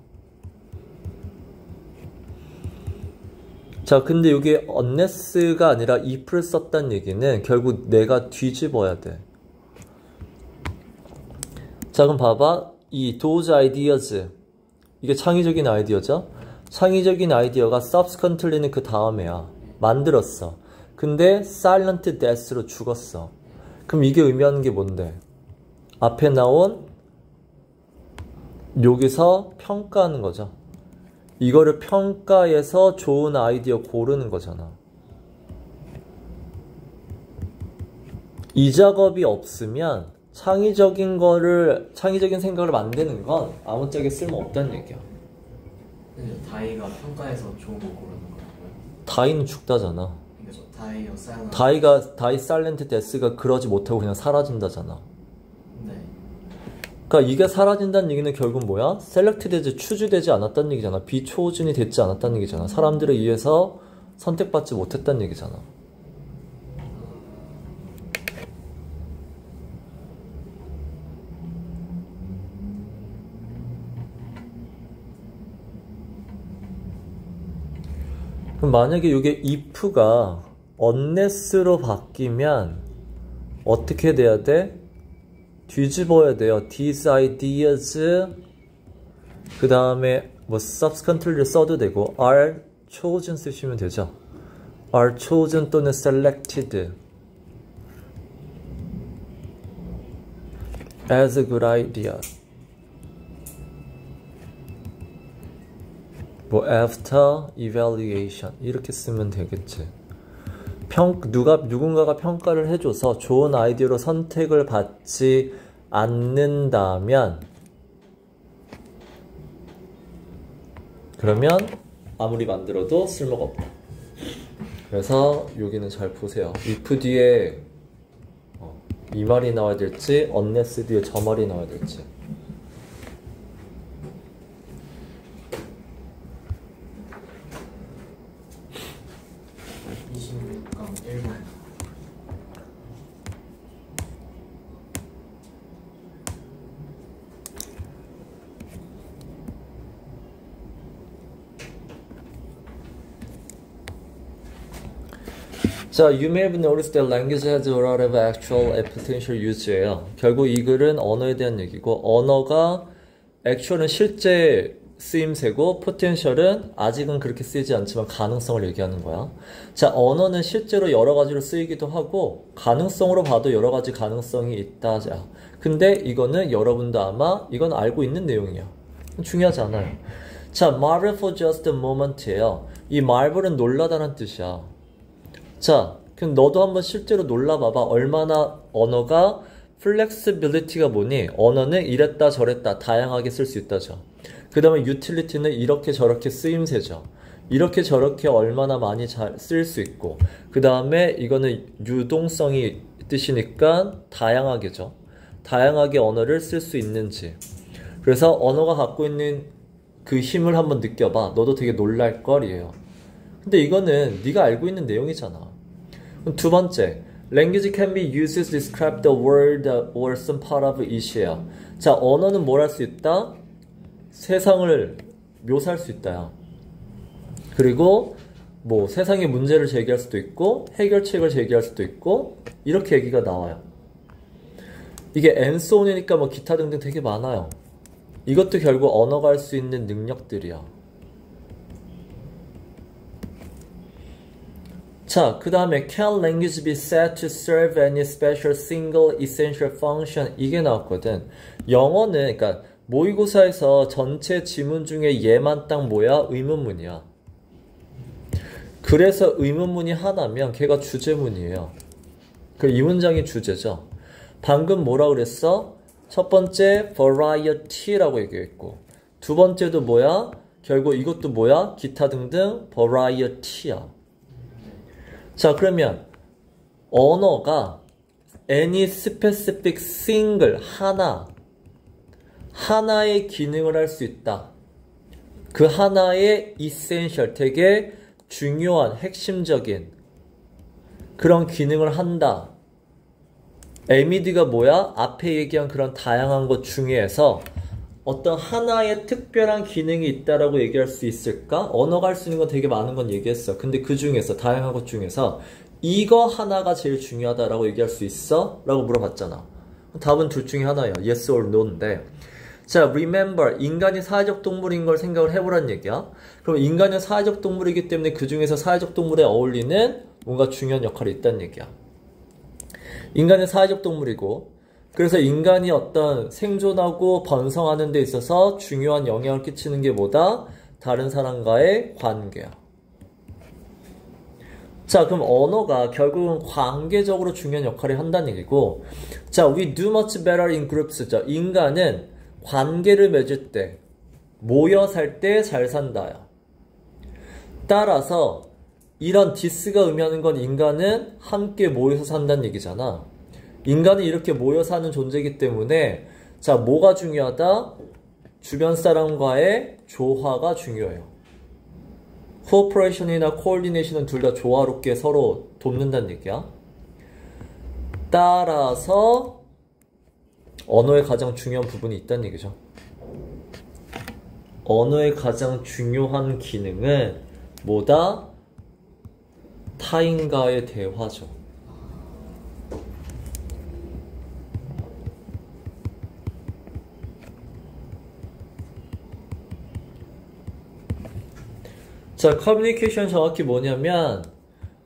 자, 근데 이게 unless가 아니라 if를 썼다는 얘기는 결국 내가 뒤집어야 돼. 자, 그럼 봐봐. 이 those ideas. 이게 창의적인 아이디어죠? 창의적인 아이디어가 subsequently는 그 다음에야. 만들었어. 근데 silent death로 죽었어. 그럼 이게 의미하는 게 뭔데? 앞에 나온 여기서 평가하는 거죠. 이거를 평가해서 좋은 아이디어 고르는 거잖아. 이 작업이 없으면 창의적인 생각을 만드는 건 아무짝에 쓸모 없다는 얘기야. 근데 다이가 평가해서 좋은 거 고르는 거라고요? 다이는 죽다잖아. 그래서 다이 사일런트 데스가 그러지 못하고 그냥 사라진다잖아. 네. 그러니까 이게 사라진다는 얘기는 결국 뭐야? 셀렉트되지, 추주되지 않았다는 얘기잖아. 비초준이 됐지 않았다는 얘기잖아. 사람들에 의해서 선택받지 못했다는 얘기잖아. 그럼 만약에 이게 if가 unless로 바뀌면 어떻게 돼야 돼? 뒤집어야 돼요. These ideas 그 다음에 뭐 subsequently를 써도 되고 are chosen 쓰시면 되죠. are chosen 또는 selected as a good idea. 뭐 after evaluation 이렇게 쓰면 되겠지. 누군가가 평가를 해줘서 좋은 아이디어로 선택을 받지 않는다면, 그러면 아무리 만들어도 쓸모가 없다. 그래서 여기는 잘 보세요. if 뒤에 이 말이 나와야 될지, unless 뒤에 저 말이 나와야 될지. 자, you may have noticed that language has a lot of actual and potential use예요. 결국 이 글은 언어에 대한 얘기고, 언어가 actual은 실제 쓰임새고, potential은 아직은 그렇게 쓰이지 않지만 가능성을 얘기하는 거야. 자, 언어는 실제로 여러 가지로 쓰이기도 하고, 가능성으로 봐도 여러 가지 가능성이 있다. 자, 근데 이거는 여러분도 아마 이건 알고 있는 내용이야. 중요하지 않아요. 자, marvel for just a moment예요. 이 marvel은 놀라다는 뜻이야. 자, 그럼 너도 한번 실제로 놀라봐봐. 얼마나 언어가 flexibility가 뭐니? 언어는 이랬다 저랬다 다양하게 쓸 수 있다죠. 그 다음에 utility는 이렇게 저렇게 쓰임새죠. 이렇게 저렇게 얼마나 많이 잘 쓸 수 있고, 그 다음에 이거는 유동성이 뜻이니까 다양하게죠. 다양하게 언어를 쓸 수 있는지. 그래서 언어가 갖고 있는 그 힘을 한번 느껴봐. 너도 되게 놀랄 거리에요. 근데 이거는 네가 알고 있는 내용이잖아. 두 번째, language can be used to describe the world or some part of it이에요. 자, 언어는 뭘 할 수 있다? 세상을 묘사할 수 있다요. 그리고 뭐 세상의 문제를 제기할 수도 있고 해결책을 제기할 수도 있고 이렇게 얘기가 나와요. 이게 and so on이니까 뭐 기타 등등 되게 많아요. 이것도 결국 언어가 할 수 있는 능력들이야. 자, 그 다음에 can language be said to serve any special single essential function? 이게 나왔거든. 영어는 그러니까 모의고사에서 전체 지문 중에 얘만 딱 뭐야? 의문문이야. 그래서 의문문이 하나면 걔가 주제문이에요. 그 이 문장이 주제죠. 방금 뭐라 그랬어? 첫 번째 variety라고 얘기했고, 두 번째도 뭐야? 결국 이것도 뭐야? 기타 등등 variety야. 자, 그러면 언어가 any specific single 하나의 기능을 할 수 있다. 그 하나의 essential 되게 중요한 핵심적인 그런 기능을 한다. MED가 뭐야? 앞에 얘기한 그런 다양한 것 중에서 어떤 하나의 특별한 기능이 있다라고 얘기할 수 있을까? 언어가 할 수 있는 건 되게 많은 건 얘기했어. 근데 그 중에서 다양한 것 중에서 이거 하나가 제일 중요하다라고 얘기할 수 있어? 라고 물어봤잖아. 답은 둘 중에 하나예요. Yes or No인데, 자, remember, 인간이 사회적 동물인 걸 생각을 해보란 얘기야. 그럼 인간은 사회적 동물이기 때문에 그 중에서 사회적 동물에 어울리는 뭔가 중요한 역할이 있다는 얘기야. 인간은 사회적 동물이고, 그래서 인간이 어떤 생존하고 번성하는 데 있어서 중요한 영향을 끼치는 게 뭐다? 다른 사람과의 관계야. 자, 그럼 언어가 결국은 관계적으로 중요한 역할을 한다는 얘기고, 자, we do much better in groups. 자, 인간은 관계를 맺을 때, 모여 살 때 잘 산다요. 따라서 이런 this가 의미하는 건 인간은 함께 모여서 산다는 얘기잖아. 인간은 이렇게 모여 사는 존재이기 때문에, 자, 뭐가 중요하다? 주변 사람과의 조화가 중요해요. 코오퍼레이션이나 코올디네이션은 둘 다 조화롭게 서로 돕는다는 얘기야. 따라서 언어의 가장 중요한 부분이 있다는 얘기죠. 언어의 가장 중요한 기능은 뭐다? 타인과의 대화죠. 자, 커뮤니케이션 정확히 뭐냐면,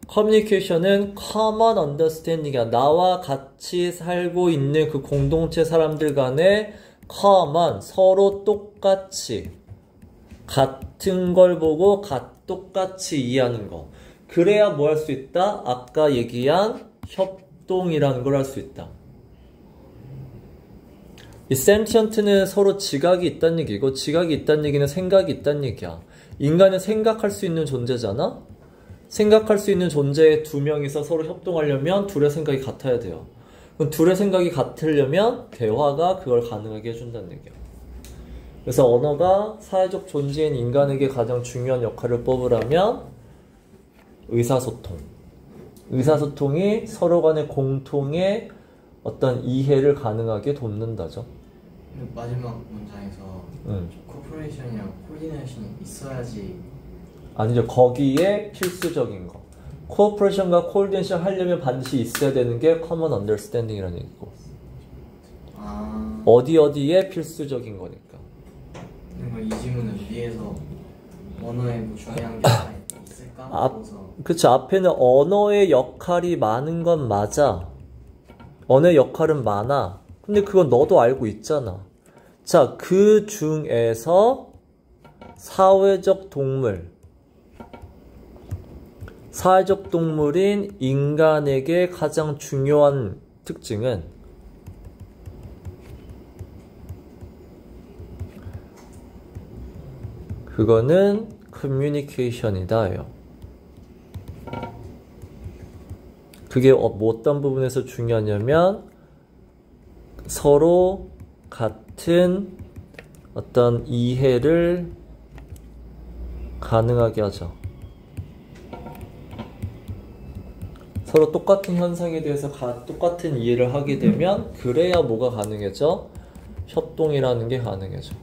커뮤니케이션은 common understanding이야. 나와 같이 살고 있는 그 공동체 사람들 간의 common, 서로 똑같이 같은 걸 보고 똑같이 이해하는 거. 그래야 뭐 할 수 있다? 아까 얘기한 협동이라는 걸 할 수 있다. 이 sentient는 서로 지각이 있다는 얘기고 지각이 있다는 얘기는 생각이 있다는 얘기야. 인간은 생각할 수 있는 존재잖아? 생각할 수 있는 존재의 두 명이서 서로 협동하려면 둘의 생각이 같아야 돼요. 그럼 둘의 생각이 같으려면 대화가 그걸 가능하게 해준다는 얘기야. 그래서 언어가 사회적 존재인 인간에게 가장 중요한 역할을 뽑으라면 의사소통. 의사소통이 서로 간의 공통의 어떤 이해를 가능하게 돕는다죠. 마지막 문장에서 코퍼레이션이랑 코디네이션이 있어야지. 아니죠. 거기에 필수적인 거. 코퍼레이션과 코디네이션 하려면 반드시 있어야 되는 게 common understanding이라는 얘기고. 어디에 필수적인 거니까. 이 질문은 위에서 언어에 뭐 중요한 게 있을까? 그쵸. 앞에는 언어의 역할이 많은 건 맞아. 언어의 역할은 많아. 근데 그건 너도 알고 있잖아. 자, 그 중에서 사회적 동물인 인간에게 가장 중요한 특징은 그거는 커뮤니케이션이다예요. 그게 어떤 부분에서 중요하냐면 서로 같은 어떤 이해를 가능하게 하죠. 서로 똑같은 현상에 대해서 똑같은 이해를 하게 되면 그래야 뭐가 가능해져? 협동이라는 게 가능해져.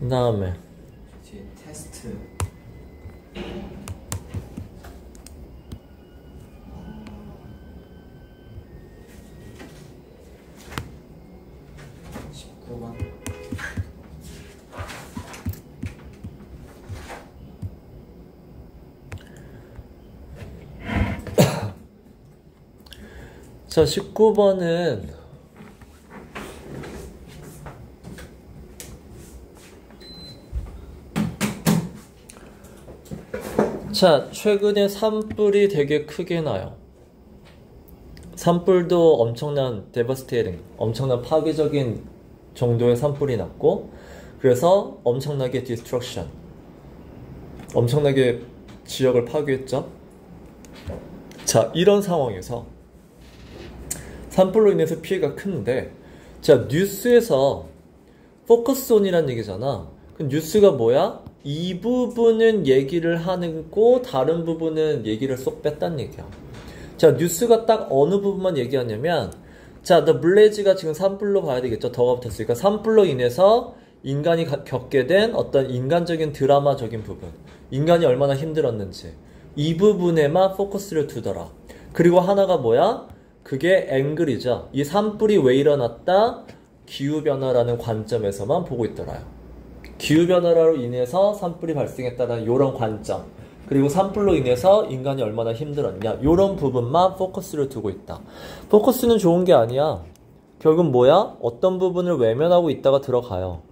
그 다음에 테스트. 자, 19번은 자, 최근에 산불이 되게 크게 나요. 산불도 엄청난 devastating, 엄청난 파괴적인 정도의 산불이 났고, 그래서 엄청나게 destruction, 엄청나게 지역을 파괴했죠. 자, 이런 상황에서 산불로 인해서 피해가 큰데, 자, 뉴스에서 focus on이란 얘기잖아. 그 뉴스가 뭐야? 이 부분은 얘기를 하고 다른 부분은 얘기를 쏙 뺐단 얘기야. 자, 뉴스가 딱 어느 부분만 얘기하냐면, 자, The Village가 지금 산불로 가야 되겠죠. 더가 붙었으니까 산불로 인해서 인간이 겪게 된 어떤 인간적인 드라마적인 부분, 인간이 얼마나 힘들었는지 이 부분에만 포커스를 두더라. 그리고 하나가 뭐야? 그게 앵글이죠. 이 산불이 왜 일어났다? 기후변화라는 관점에서만 보고 있더라요. 기후변화로 인해서 산불이 발생했다는 이런 관점, 그리고 산불로 인해서 인간이 얼마나 힘들었냐, 이런 부분만 포커스를 두고 있다. 포커스는 좋은 게 아니야. 결국 뭐야? 어떤 부분을 외면하고 있다가 들어가요.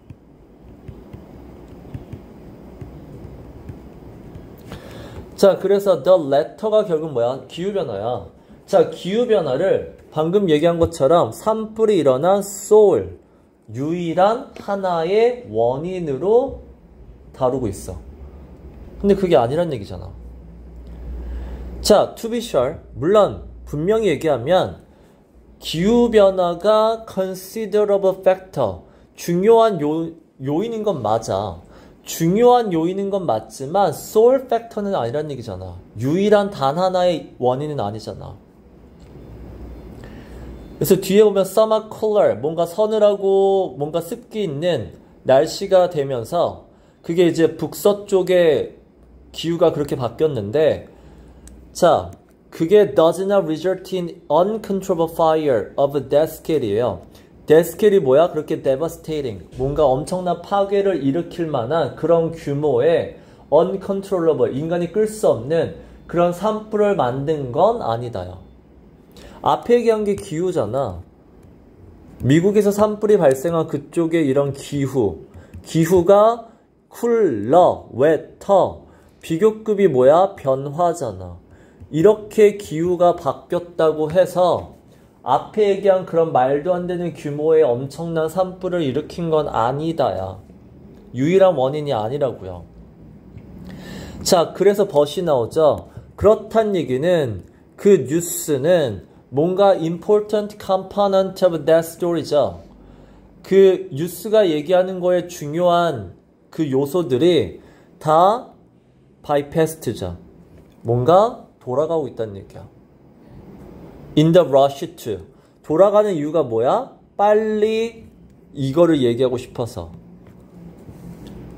자, 그래서 the letter가 결국 뭐야? 기후변화야. 자, 기후변화를 방금 얘기한 것처럼 산불이 일어난 soul, 유일한 하나의 원인으로 다루고 있어. 근데 그게 아니란 얘기잖아. 자, to be sure, 물론 분명히 얘기하면 기후변화가 considerable factor, 중요한 요인인 건 맞아. 중요한 요인인 건 맞지만 sole factor는 아니란 얘기잖아. 유일한 단 하나의 원인은 아니잖아. 그래서 뒤에 보면 summer cooler, 뭔가 서늘하고 뭔가 습기 있는 날씨가 되면서 그게 이제 북서쪽의 기후가 그렇게 바뀌었는데, 자, 그게 does not result in uncontrollable fire of a death scale이에요. death scale이 뭐야? 그렇게 devastating, 뭔가 엄청난 파괴를 일으킬 만한 그런 규모의 uncontrollable, 인간이 끌 수 없는 그런 산불을 만든 건 아니다요. 앞에 얘기한 게 기후잖아. 미국에서 산불이 발생한 그쪽의 이런 기후가 쿨러, 웨터, 비교급이 뭐야? 변화잖아. 이렇게 기후가 바뀌었다고 해서 앞에 얘기한 그런 말도 안 되는 규모의 엄청난 산불을 일으킨 건 아니다야. 유일한 원인이 아니라고요. 자, 그래서 벗이 나오죠. 그렇단 얘기는 그 뉴스는 뭔가 important component of that story죠. 그 뉴스가 얘기하는 거에 중요한 그 요소들이 다 bypassed죠. 뭔가 돌아가고 있다는 얘기야. In the rush to. 돌아가는 이유가 뭐야? 빨리 이거를 얘기하고 싶어서.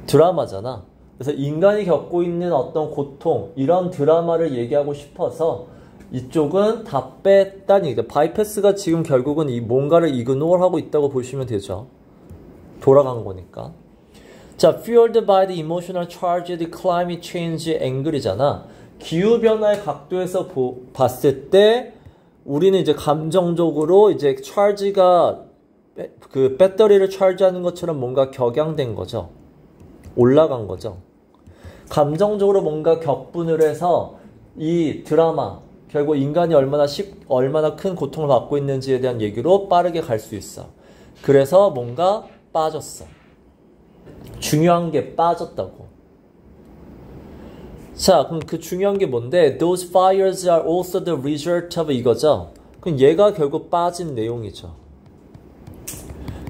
드라마잖아. 그래서 인간이 겪고 있는 어떤 고통, 이런 드라마를 얘기하고 싶어서 이쪽은 다 뺐다는 얘기다. 바이패스가 지금 결국은 이 뭔가를 이그노어하고 있다고 보시면 되죠. 돌아간 거니까. 자, fueled by the emotional charged climate change angle이잖아. 기후변화의 각도에서 봤을 때 우리는 이제 감정적으로 이제 charge가 그 배터리를 charge하는 것처럼 뭔가 격양된 거죠. 올라간 거죠. 감정적으로 뭔가 격분을 해서 이 드라마, 결국 인간이 얼마나 큰 고통을 받고 있는지에 대한 얘기로 빠르게 갈 수 있어. 그래서 뭔가 빠졌어. 중요한 게 빠졌다고. 자, 그럼 그 중요한 게 뭔데? Those fires are also the result of 이거죠. 그럼 얘가 결국 빠진 내용이죠.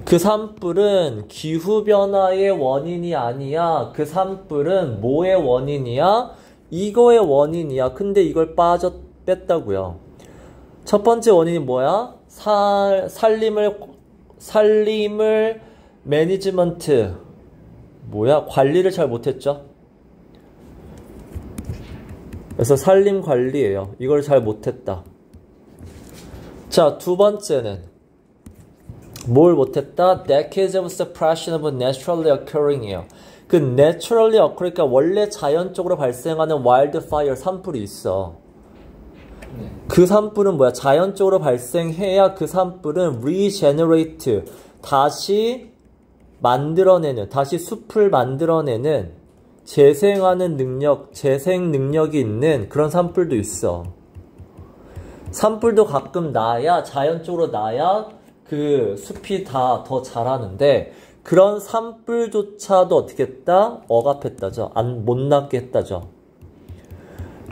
그 산불은 기후변화의 원인이 아니야. 그 산불은 뭐의 원인이야? 이거의 원인이야. 근데 이걸 뺐다고요. 첫 번째 원인이 뭐야? 살림을 매니지먼트 관리를 잘 못했죠. 그래서 살림 관리예요. 이걸 잘 못했다. 자, 두 번째는 뭘 못했다? Decades of suppression of naturally occurring이에요. 그 naturally occur, 그러니까 원래 자연적으로 발생하는 wildfire 산불이 있어. 그 산불은 뭐야? 자연적으로 발생해야 그 산불은 regenerate, 다시 숲을 만들어내는 재생하는 능력, 재생 능력이 있는 그런 산불도 있어. 산불도 가끔 자연적으로 나야 그 숲이 다 더 자라는데 그런 산불조차도 어떻게 했다? 억압했다죠. 못 나게 했다죠.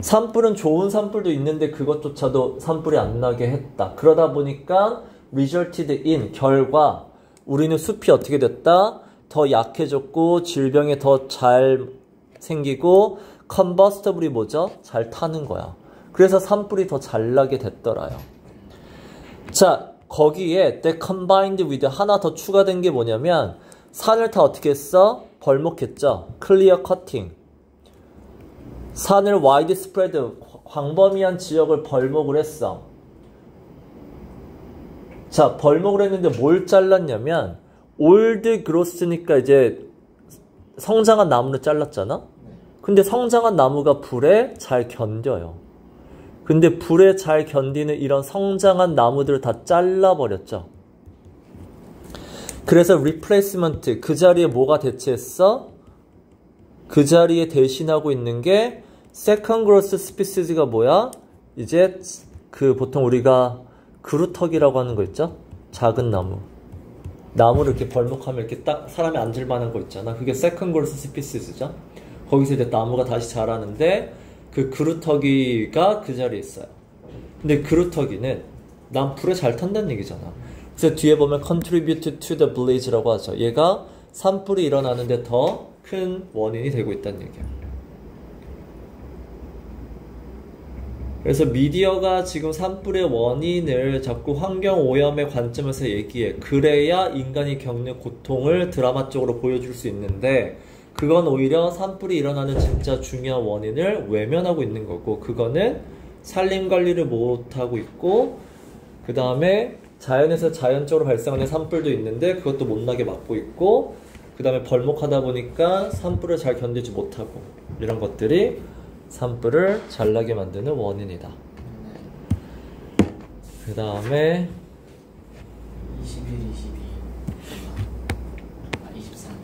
산불은 좋은 산불도 있는데 그것조차도 산불이 안 나게 했다. 그러다 보니까 resulted in, 결과 우리는 숲이 어떻게 됐다? 더 약해졌고 질병이 더 잘 생기고 combustible이 뭐죠? 잘 타는 거야. 그래서 산불이 더 잘 나게 됐더라요. 자, 거기에 that combined with 하나 더 추가된 게 뭐냐면 산을 다 어떻게 했어? 벌목했죠. clear cutting. 산을 widespread, 광범위한 지역을 벌목을 했어. 자, 벌목을 했는데 뭘 잘랐냐면 old growth니까 이제 성장한 나무를 잘랐잖아. 근데 성장한 나무가 불에 잘 견뎌요. 근데 불에 잘 견디는 이런 성장한 나무들을 다 잘라버렸죠. 그래서 replacement, 그 자리에 뭐가 대체했어? 그 자리에 대신하고 있는 게 second growth species가 뭐야? 이제 그 보통 우리가 그루터기라고 하는 거 있죠? 작은 나무를 이렇게 벌목하면 이렇게 딱 사람이 앉을 만한 거 있잖아. 그게 second growth species죠. 거기서 이제 나무가 다시 자라는데 그 그루터기가 그 자리에 있어요. 근데 그루터기는 난 불에 잘 탄다는 얘기잖아. 그래서 뒤에 보면 contribute to the blaze라고 하죠. 얘가 산불이 일어나는데 더 큰 원인이 되고 있다는 얘기야. 그래서 미디어가 지금 산불의 원인을 자꾸 환경오염의 관점에서 얘기해. 그래야 인간이 겪는 고통을 드라마적으로 보여줄 수 있는데 그건 오히려 산불이 일어나는 진짜 중요한 원인을 외면하고 있는 거고, 그거는 산림관리를 못하고 있고, 그 다음에 자연에서 자연적으로 발생하는 산불도 있는데 그것도 못나게 막고 있고, 그 다음에 벌목하다 보니까 산불을 잘 견디지 못하고, 이런 것들이 산불을 잘 나게 만드는 원인이다. 그 다음에 21, 22, 23.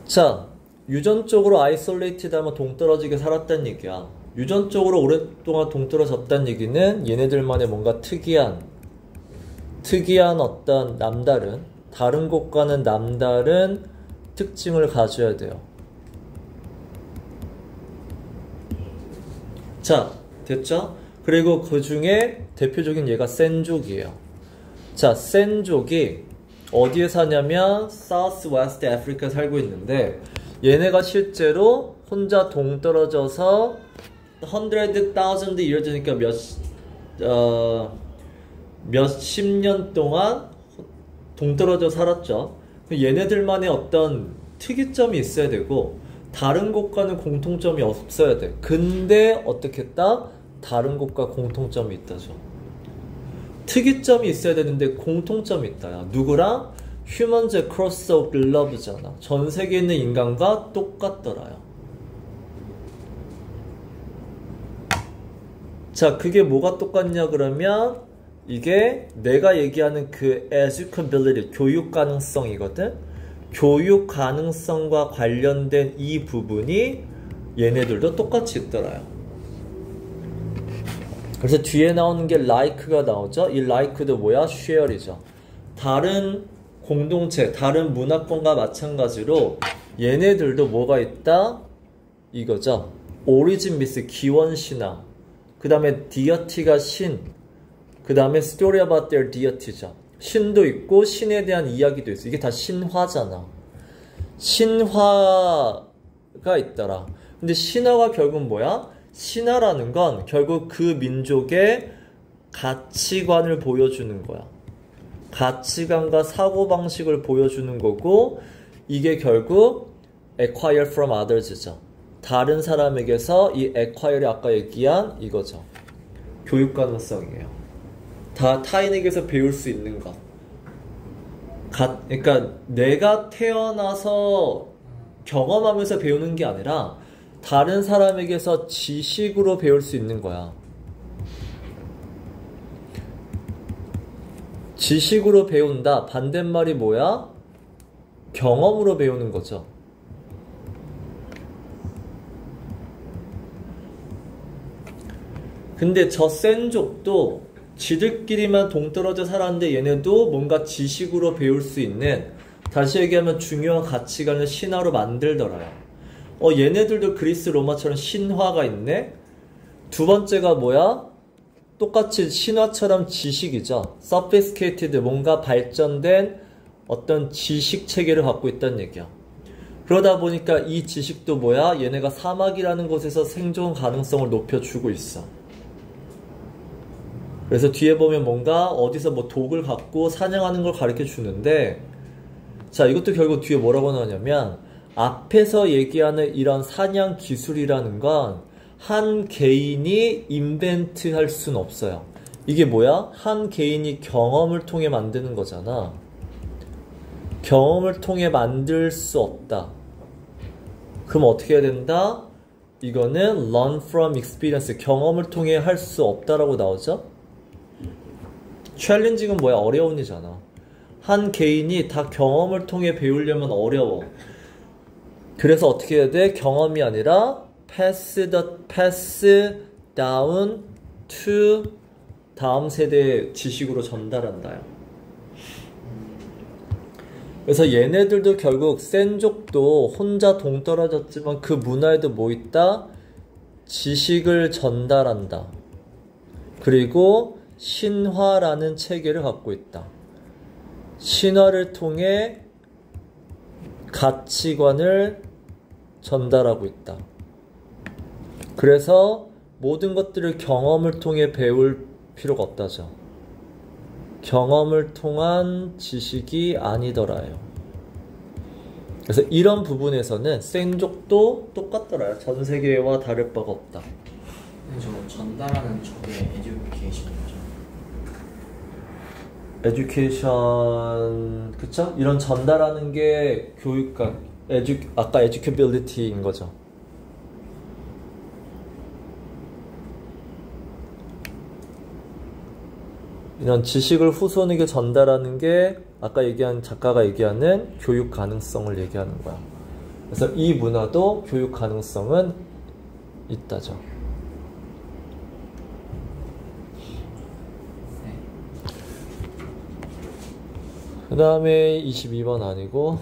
자, 유전적으로 아이솔레이티드 하면 동떨어지게 살았다는 얘기야. 유전적으로 오랫동안 동떨어졌다는 얘기는 얘네들만의 뭔가 특이한 어떤 남다른, 다른 곳과는 남다른 특징을 가져야 돼요. 자, 됐죠? 그리고 그 중에 대표적인 얘가 센족이에요. 자, 센족이 어디에 사냐면 사우스웨스트 아프리카에 살고 있는데 얘네가 실제로 혼자 동떨어져서 100,000 years니까 몇십 년 동안 동떨어져 살았죠. 얘네들만의 어떤 특이점이 있어야 되고 다른 곳과는 공통점이 없어야 돼. 근데 어떻게 했다? 다른 곳과 공통점이 있다죠. 특이점이 있어야 되는데 공통점이 있다. 야. 누구랑? Humans across the globe잖아. 전 세계에 있는 인간과 똑같더라요. 자, 그게 뭐가 똑같냐 그러면 이게 내가 얘기하는 그 educability, 교육 가능성이거든. 교육 가능성과 관련된 이 부분이 얘네들도 똑같이 있더라요. 그래서 뒤에 나오는 게 like가 나오죠. 이 like도 뭐야? share이죠. 다른 공동체, 다른 문화권과 마찬가지로 얘네들도 뭐가 있다? 이거죠. origin myth, 기원 신화. 그 다음에 deity가 신. 그 다음에 story about their deity죠. 신도 있고 신에 대한 이야기도 있어. 이게 다 신화잖아. 신화가 있더라. 근데 신화가 결국 뭐야? 신화라는 건 결국 그 민족의 가치관을 보여주는 거야. 가치관과 사고방식을 보여주는 거고 이게 결국 acquire from others죠. 다른 사람에게서 이 acquire이 아까 얘기한 이거죠. 교육 가능성이에요. 다 타인에게서 배울 수 있는 것. 그러니까 내가 태어나서 경험하면서 배우는 게 아니라 다른 사람에게서 지식으로 배울 수 있는 거야. 지식으로 배운다. 반대말이 뭐야? 경험으로 배우는 거죠. 근데 저 센족도 지들끼리만 동떨어져 살았는데 얘네도 뭔가 지식으로 배울 수 있는, 다시 얘기하면 중요한 가치관을 신화로 만들더라요. 얘네들도 그리스 로마처럼 신화가 있네? 두 번째가 뭐야? 똑같이 신화처럼 지식이죠. sophisticated, 뭔가 발전된 어떤 지식 체계를 갖고 있다는 얘기야. 그러다 보니까 이 지식도 뭐야? 얘네가 사막이라는 곳에서 생존 가능성을 높여주고 있어. 그래서 뒤에 보면 뭔가 어디서 뭐 독을 갖고 사냥하는 걸 가르쳐 주는데, 자, 이것도 결국 뒤에 뭐라고 나오냐면 앞에서 얘기하는 이런 사냥 기술이라는 건 한 개인이 인벤트 할 수는 없어요. 이게 뭐야? 한 개인이 경험을 통해 만드는 거잖아. 경험을 통해 만들 수 없다. 그럼 어떻게 해야 된다? 이거는 learn from experience, 경험을 통해 할 수 없다라고 나오죠? 챌린징은 뭐야? 어려운 일이잖아. 한 개인이 다 경험을 통해 배우려면 어려워. 그래서 어떻게 해야 돼? 경험이 아니라 pass down to 다음 세대의 지식으로 전달한다요. 그래서 얘네들도 결국 센족도 혼자 동떨어졌지만 그 문화에도 뭐 있다? 지식을 전달한다. 그리고 신화라는 체계를 갖고 있다. 신화를 통해 가치관을 전달하고 있다. 그래서 모든 것들을 경험을 통해 배울 필요가 없다죠. 경험을 통한 지식이 아니더라요. 그래서 이런 부분에서는 센족도 똑같더라요. 전 세계와 다를 바가 없다. 저 전달하는 저게 에듀케이션이죠. education, 그쵸? 이런 전달하는 게 교육과 아까 educability인 거죠. 이런 지식을 후손에게 전달하는 게 아까 얘기한 작가가 얘기하는 교육 가능성을 얘기하는 거야. 그래서 이 문화도 교육 가능성은 있다죠. 그 다음에 22번 아니고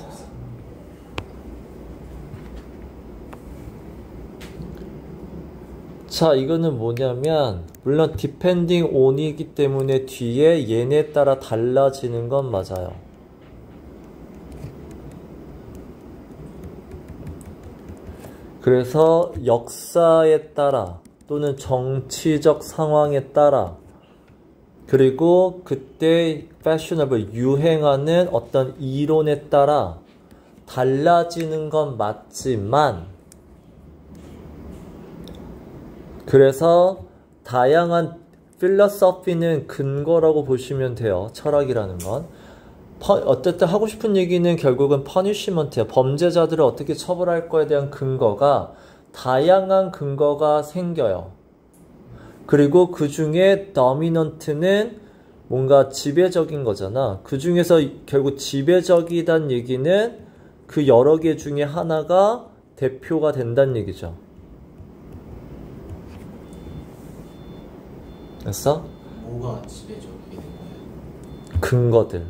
자, 이거는 뭐냐면 물론 depending on이기 때문에 뒤에 얘네 따라 달라지는 건 맞아요. 그래서 역사에 따라 또는 정치적 상황에 따라 그리고 그때 fashionable 유행하는 어떤 이론에 따라 달라지는 건 맞지만 그래서 다양한 필로소피는 근거라고 보시면 돼요. 철학이라는 건. 어쨌든 하고 싶은 얘기는 결국은 퍼니시먼트예요. 범죄자들을 어떻게 처벌할 거에 대한 근거가 다양한 근거가 생겨요. 그리고 그 중에 dominant는 뭔가 지배적인 거잖아. 그 중에서 결국 지배적이란 얘기는 그 여러 개 중에 하나가 대표가 된다는 얘기죠. 됐어? 뭐가 지배적이게 된 거예요? 근거들.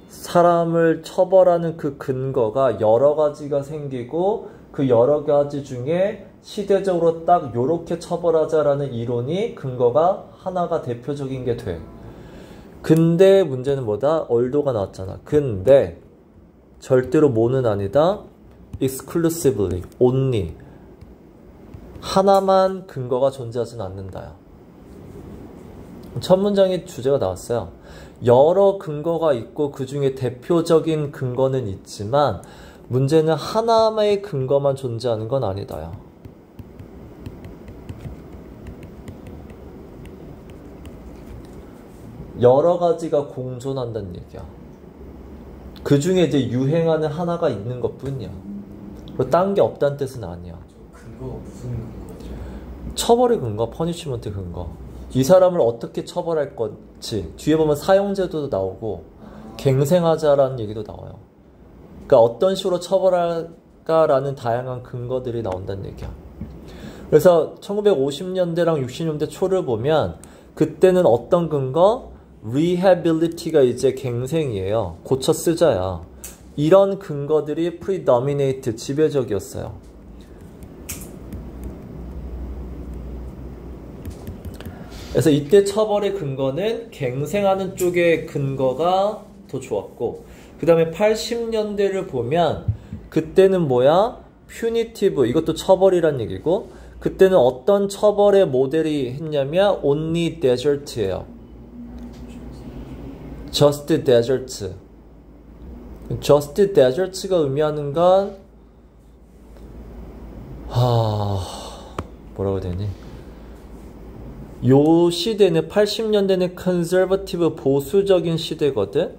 사람을 처벌하는 그 근거가 여러 가지가 생기고 그 여러 가지 중에 시대적으로 딱 요렇게 처벌하자라는 이론이 근거가 하나가 대표적인 게 돼. 근데 문제는 뭐다? 얼도가 나왔잖아. 근데 절대로 뭐는 아니다. exclusively, only. 하나만 근거가 존재하진 않는다요. 첫 문장의 주제가 나왔어요. 여러 근거가 있고 그 중에 대표적인 근거는 있지만 문제는 하나의 근거만 존재하는 건 아니다요. 여러 가지가 공존한다는 얘기야. 그 중에 이제 유행하는 하나가 있는 것 뿐이야. 딴 게 없다는 뜻은 아니야. 근거가 무슨 근거죠? 처벌의 근거, 퍼니시먼트 근거. 이 사람을 어떻게 처벌할 건지. 뒤에 보면 사형제도도 나오고 갱생하자라는 얘기도 나와요. 그러니까 어떤 식으로 처벌할까라는 다양한 근거들이 나온다는 얘기야. 그래서 1950년대랑 60년대 초를 보면 그때는 어떤 근거? rehability가 이제 갱생이에요. 고쳐 쓰자야. 이런 근거들이 predominate, 지배적이었어요. 그래서 이때 처벌의 근거는 갱생하는 쪽의 근거가 더 좋았고 그 다음에 80년대를 보면 그때는 뭐야? punitive, 이것도 처벌이란 얘기고 그때는 어떤 처벌의 모델이 했냐면 only desert예요. just desert. just desert가 의미하는 건 뭐라고 해야 되니? 요 시대는 80년대는 컨servative, 보수적인 시대거든.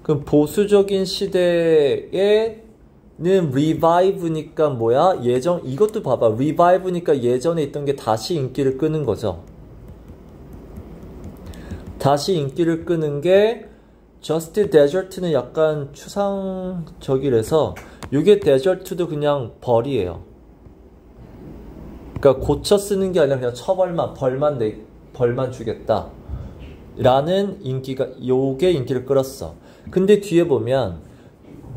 그럼 보수적인 시대에는 revive니까 뭐야? 이것도 봐봐. revive니까 예전에 있던 게 다시 인기를 끄는 거죠. 다시 인기를 끄는 게 just desert는 약간 추상적이라서 이게 desert도 그냥 벌이에요. 그러니까 고쳐 쓰는 게 아니라 그냥 처벌만, 벌만 주겠다 라는 인기가, 요게 인기를 끌었어. 근데 뒤에 보면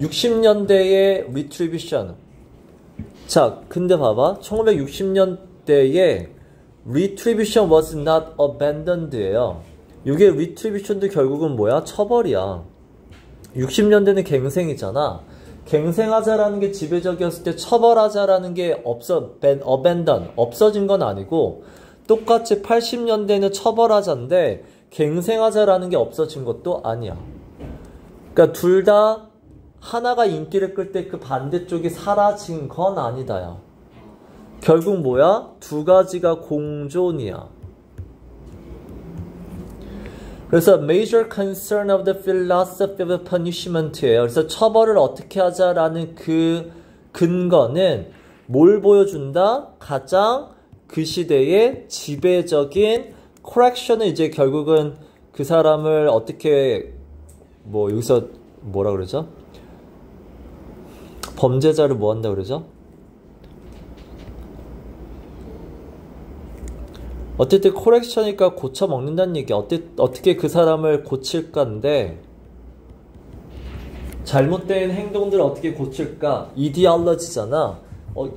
60년대의 retribution. 자, 근데 봐봐. 1960년대에 retribution was not abandoned예요. 이게 retribution도 결국은 뭐야? 처벌이야. 60년대는 갱생이잖아. 갱생하자라는 게 지배적이었을 때 처벌하자라는 게 abandon, 없어진 건 아니고 똑같이 80년대는 처벌하자인데 갱생하자라는 게 없어진 것도 아니야. 그러니까 둘 다 하나가 인기를 끌 때 그 반대쪽이 사라진 건 아니다요. 결국 뭐야? 두 가지가 공존이야. 그래서 major concern of the philosophy of punishment예요. 그래서 처벌을 어떻게 하자라는 그 근거는 뭘 보여준다? 가장 그 시대의 지배적인 correction을 이제 결국은 그 사람을 어떻게 뭐 여기서 뭐라 그러죠? 범죄자를 뭐 한다 그러죠? 어쨌든 코렉션이니까 고쳐 먹는다는 얘기. 어떻게 그 사람을 고칠까인데 잘못된 행동들을 어떻게 고칠까? 이디올로지잖아.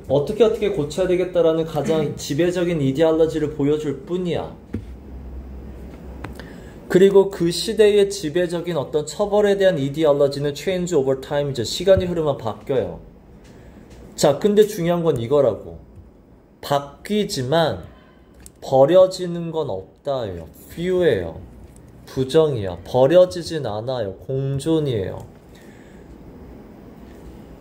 어떻게 고쳐야 되겠다라는 가장 지배적인 이디올로지를 보여줄 뿐이야. 그리고 그 시대의 지배적인 어떤 처벌에 대한 이디올로지는 change over time이죠. 시간이 흐르면 바뀌어요. 자, 근데 중요한 건 이거라고. 바뀌지만 버려지는 건 없다예요. few예요. 부정이야. 버려지진 않아요. 공존이에요.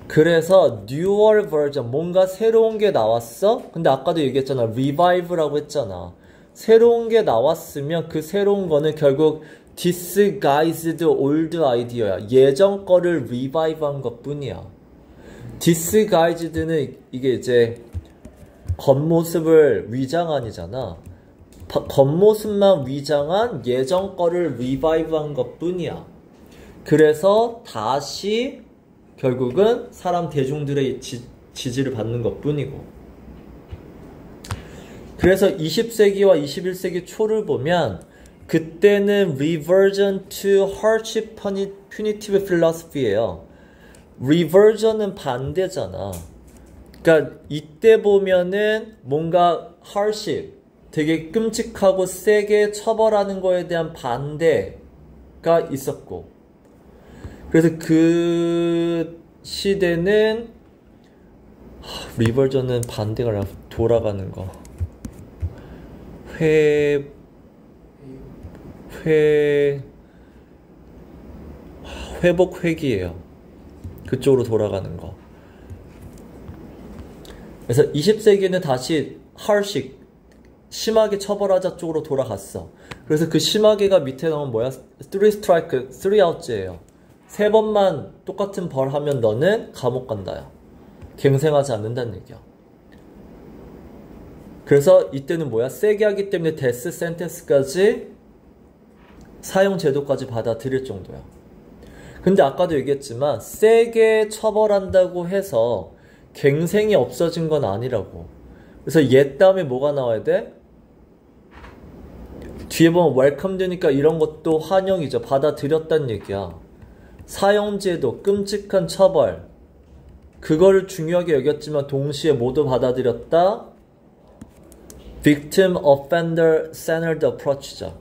그래서 newer version, 뭔가 새로운 게 나왔어? 근데 아까도 얘기했잖아. revive라고 했잖아. 새로운 게 나왔으면 그 새로운 거는 결국 disguised old idea야. 예전 거를 revive한 것 뿐이야. disguised는 이게 이제 겉모습을 위장한이잖아. 겉모습만 위장한 예전 거를 revive한 것 뿐이야. 그래서 다시 결국은 사람 대중들의 지지를 받는 것 뿐이고. 그래서 20세기와 21세기 초를 보면 그때는 reversion to hardship punitive philosophy예요. reversion은 반대잖아. 그러니까 이때 보면은 뭔가 hardship, 되게 끔찍하고 세게 처벌하는 거에 대한 반대가 있었고, 그래서 그 시대는 reversion은 반대가 아니라 돌아가는 거. 회복 회기예요. 그쪽으로 돌아가는 거. 그래서 20세기는 다시 harsh, 심하게 처벌하자 쪽으로 돌아갔어. 그래서 그 심하게가 밑에 나오면 뭐야? 3 strike, 3 out예요. 3번만 똑같은 벌 하면 너는 감옥 간다요. 갱생하지 않는다는 얘기야. 그래서 이때는 뭐야? 세게 하기 때문에 데스 센텐스까지 사형 제도까지 받아들일 정도야. 근데 아까도 얘기했지만 세게 처벌한다고 해서 갱생이 없어진 건 아니라고. 그래서 얘 다음에 뭐가 나와야 돼? 뒤에 보면 웰컴 되니까 이런 것도 환영이죠. 받아들였다는 얘기야. 사형제도, 끔찍한 처벌, 그거를 중요하게 여겼지만 동시에 모두 받아들였다. Victim Offender Centered Approach죠.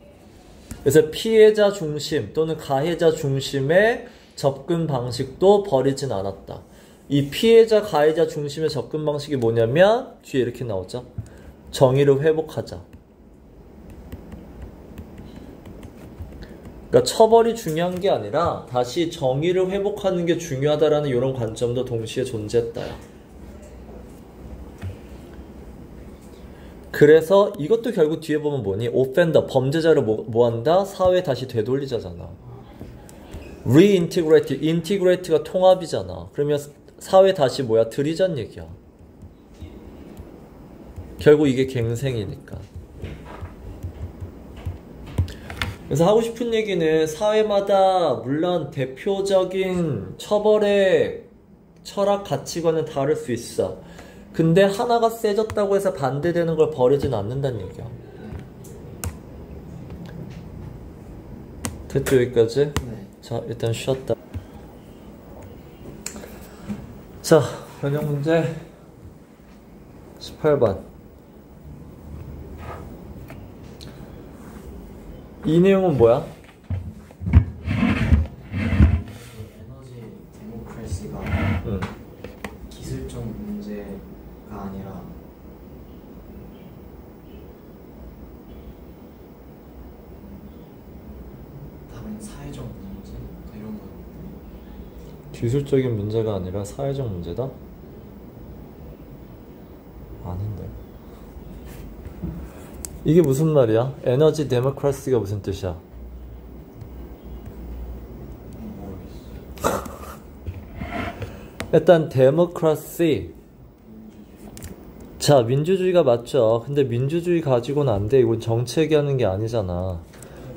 그래서 피해자 중심 또는 가해자 중심의 접근 방식도 버리진 않았다. 이 피해자, 가해자 중심의 접근 방식이 뭐냐면 뒤에 이렇게 나오죠. 정의를 회복하자. 그러니까 처벌이 중요한 게 아니라 다시 정의를 회복하는 게 중요하다라는 이런 관점도 동시에 존재했다요. 그래서 이것도 결국 뒤에 보면 뭐니? 오펜더, 범죄자를 뭐 한다? 사회에 다시 되돌리자잖아. reintegrate, integrate가 통합이잖아. 그러면 사회 다시 뭐야? 들이자는 얘기야. 결국 이게 갱생이니까. 그래서 하고 싶은 얘기는 사회마다 물론 대표적인 처벌의 철학 가치관은 다를 수 있어. 근데 하나가 세졌다고 해서 반대되는 걸 버리진 않는다는 얘기야. 됐죠, 여기까지? 네. 자, 일단 쉬었다. 자, 변형 문제 18번. 이 내용은 뭐야? 에너지 데모크래시가 기술적 문제가 아니라 다른 사회적 문제 이런 거. 기술적인 문제가 아니라 사회적 문제다? 아닌데. 이게 무슨 말이야? 에너지 데모크라시가 무슨 뜻이야? 일단 데모크라시. 자, 민주주의가 맞죠. 근데 민주주의 가지고는 안 돼. 이건 정치 얘기하는 게 아니잖아.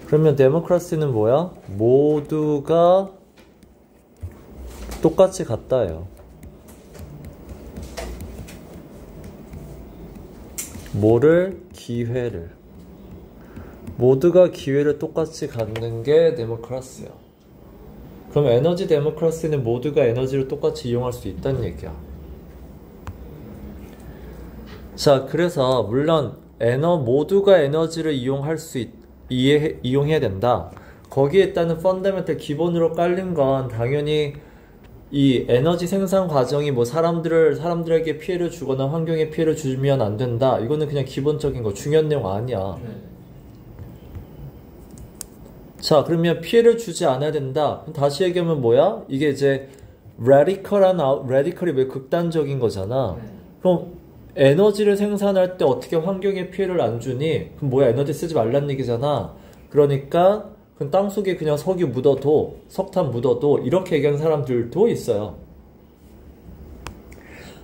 그러면 데모크라시는 뭐야? 모두가 똑같이 같다예요. 뭐를? 기회를. 모두가 기회를 똑같이 갖는 게 데모크라시야. 그럼 에너지 데모크라시는 모두가 에너지를 똑같이 이용할 수 있다는 얘기야. 자, 그래서 물론 모두가 에너지를 이용해야 된다. 거기에 있다는 펀더멘털 기본으로 깔린 건 당연히 이 에너지 생산 과정이 뭐 사람들에게 피해를 주거나 환경에 피해를 주면 안 된다. 이거는 그냥 기본적인 거, 중요한 내용 아니야. 자, 그러면 피해를 주지 않아야 된다. 다시 얘기하면 뭐야? 이게 이제 레디컬이 왜 극단적인 거잖아. 그럼 에너지를 생산할 때 어떻게 환경에 피해를 안 주니? 그럼 뭐야? 에너지 쓰지 말란 얘기잖아. 그러니까 그럼 땅속에 그냥 석유 묻어도, 석탄 묻어도 이렇게 얘기하는 사람들도 있어요.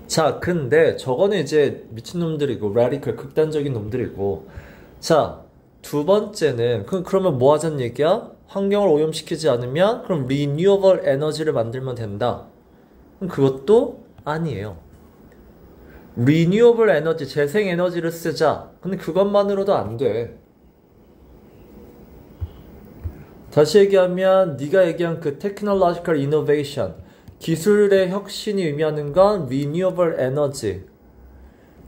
자, 근데 저거는 이제 미친놈들이고 레디컬 극단적인 놈들이고. 자, 두 번째는 그러면 뭐 하자는 얘기야? 환경을 오염시키지 않으면 그럼 리뉴어블 에너지를 만들면 된다. 그럼 그것도 아니에요. 리뉴어블 에너지, 재생 에너지를 쓰자. 근데 그것만으로도 안 돼. 다시 얘기하면 네가 얘기한 그 technological innovation, 기술의 혁신이 의미하는 건 renewable energy.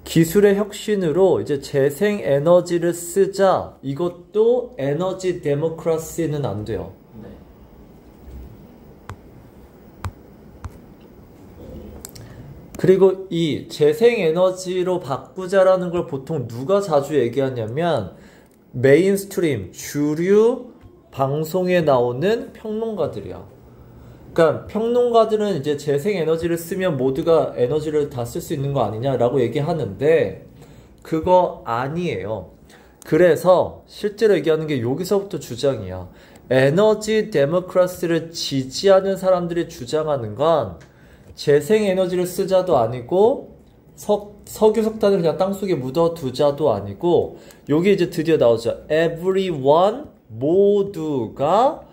기술의 혁신으로 이제 재생 에너지를 쓰자. 이것도 에너지 데모크라시는 안 돼요. 네. 그리고 이 재생 에너지로 바꾸자라는 걸 보통 누가 자주 얘기하냐면 메인스트림, 주류 방송에 나오는 평론가들이야. 그러니까 평론가들은 이제 재생 에너지를 쓰면 모두가 에너지를 다 쓸 수 있는 거 아니냐라고 얘기하는데 그거 아니에요. 그래서 실제로 얘기하는 게 여기서부터 주장이야. 에너지 데모크라시를 지지하는 사람들이 주장하는 건 재생 에너지를 쓰자도 아니고 석유 석탄을 그냥 땅속에 묻어두자도 아니고 여기 이제 드디어 나오죠. Everyone, 모두가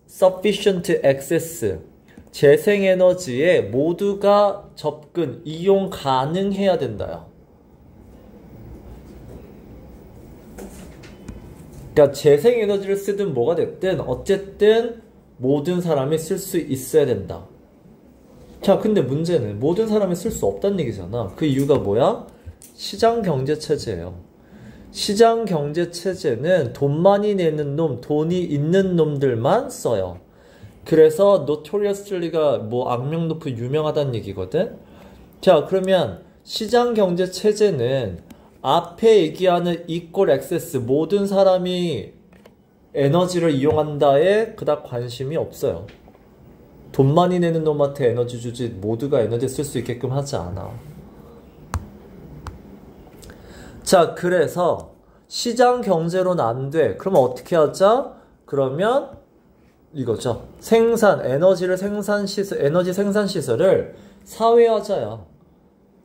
sufficient access, 재생에너지에 모두가 접근, 이용 가능해야 된다요. 그러니까 재생에너지를 쓰든 뭐가 됐든 어쨌든 모든 사람이 쓸 수 있어야 된다. 자, 근데 문제는 모든 사람이 쓸 수 없다는 얘기잖아. 그 이유가 뭐야? 시장경제체제예요. 시장경제체제는 돈 많이 내는 놈, 돈이 있는 놈들만 써요. 그래서 notoriously가 뭐 악명 높은 유명하다는 얘기거든. 자, 그러면 시장경제체제는 앞에 얘기하는 equal access, 모든 사람이 에너지를 이용한다에 그닥 관심이 없어요. 돈 많이 내는 놈한테 에너지 주지 모두가 에너지 쓸 수 있게끔 하지 않아. 자, 그래서 시장 경제로는 안 돼. 그러면 어떻게 하자? 그러면 이거죠. 에너지 생산 시설을 사회화자야.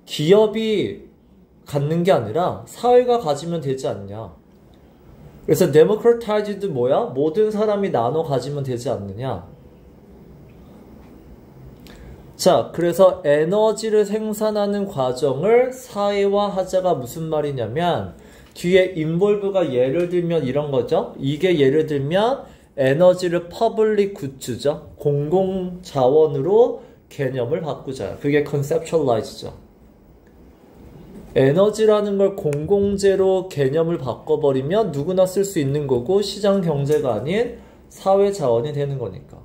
기업이 갖는 게 아니라 사회가 가지면 되지 않냐. 그래서 democratized 뭐야? 모든 사람이 나눠 가지면 되지 않느냐. 자, 그래서 에너지를 생산하는 과정을 사회화하자가 무슨 말이냐면 뒤에 involve가 예를 들면 이런 거죠. 이게 예를 들면 에너지를 public goods죠. 공공자원으로 개념을 바꾸자. 그게 conceptualize죠. 에너지라는 걸 공공재로 개념을 바꿔버리면 누구나 쓸 수 있는 거고 시장 경제가 아닌 사회자원이 되는 거니까.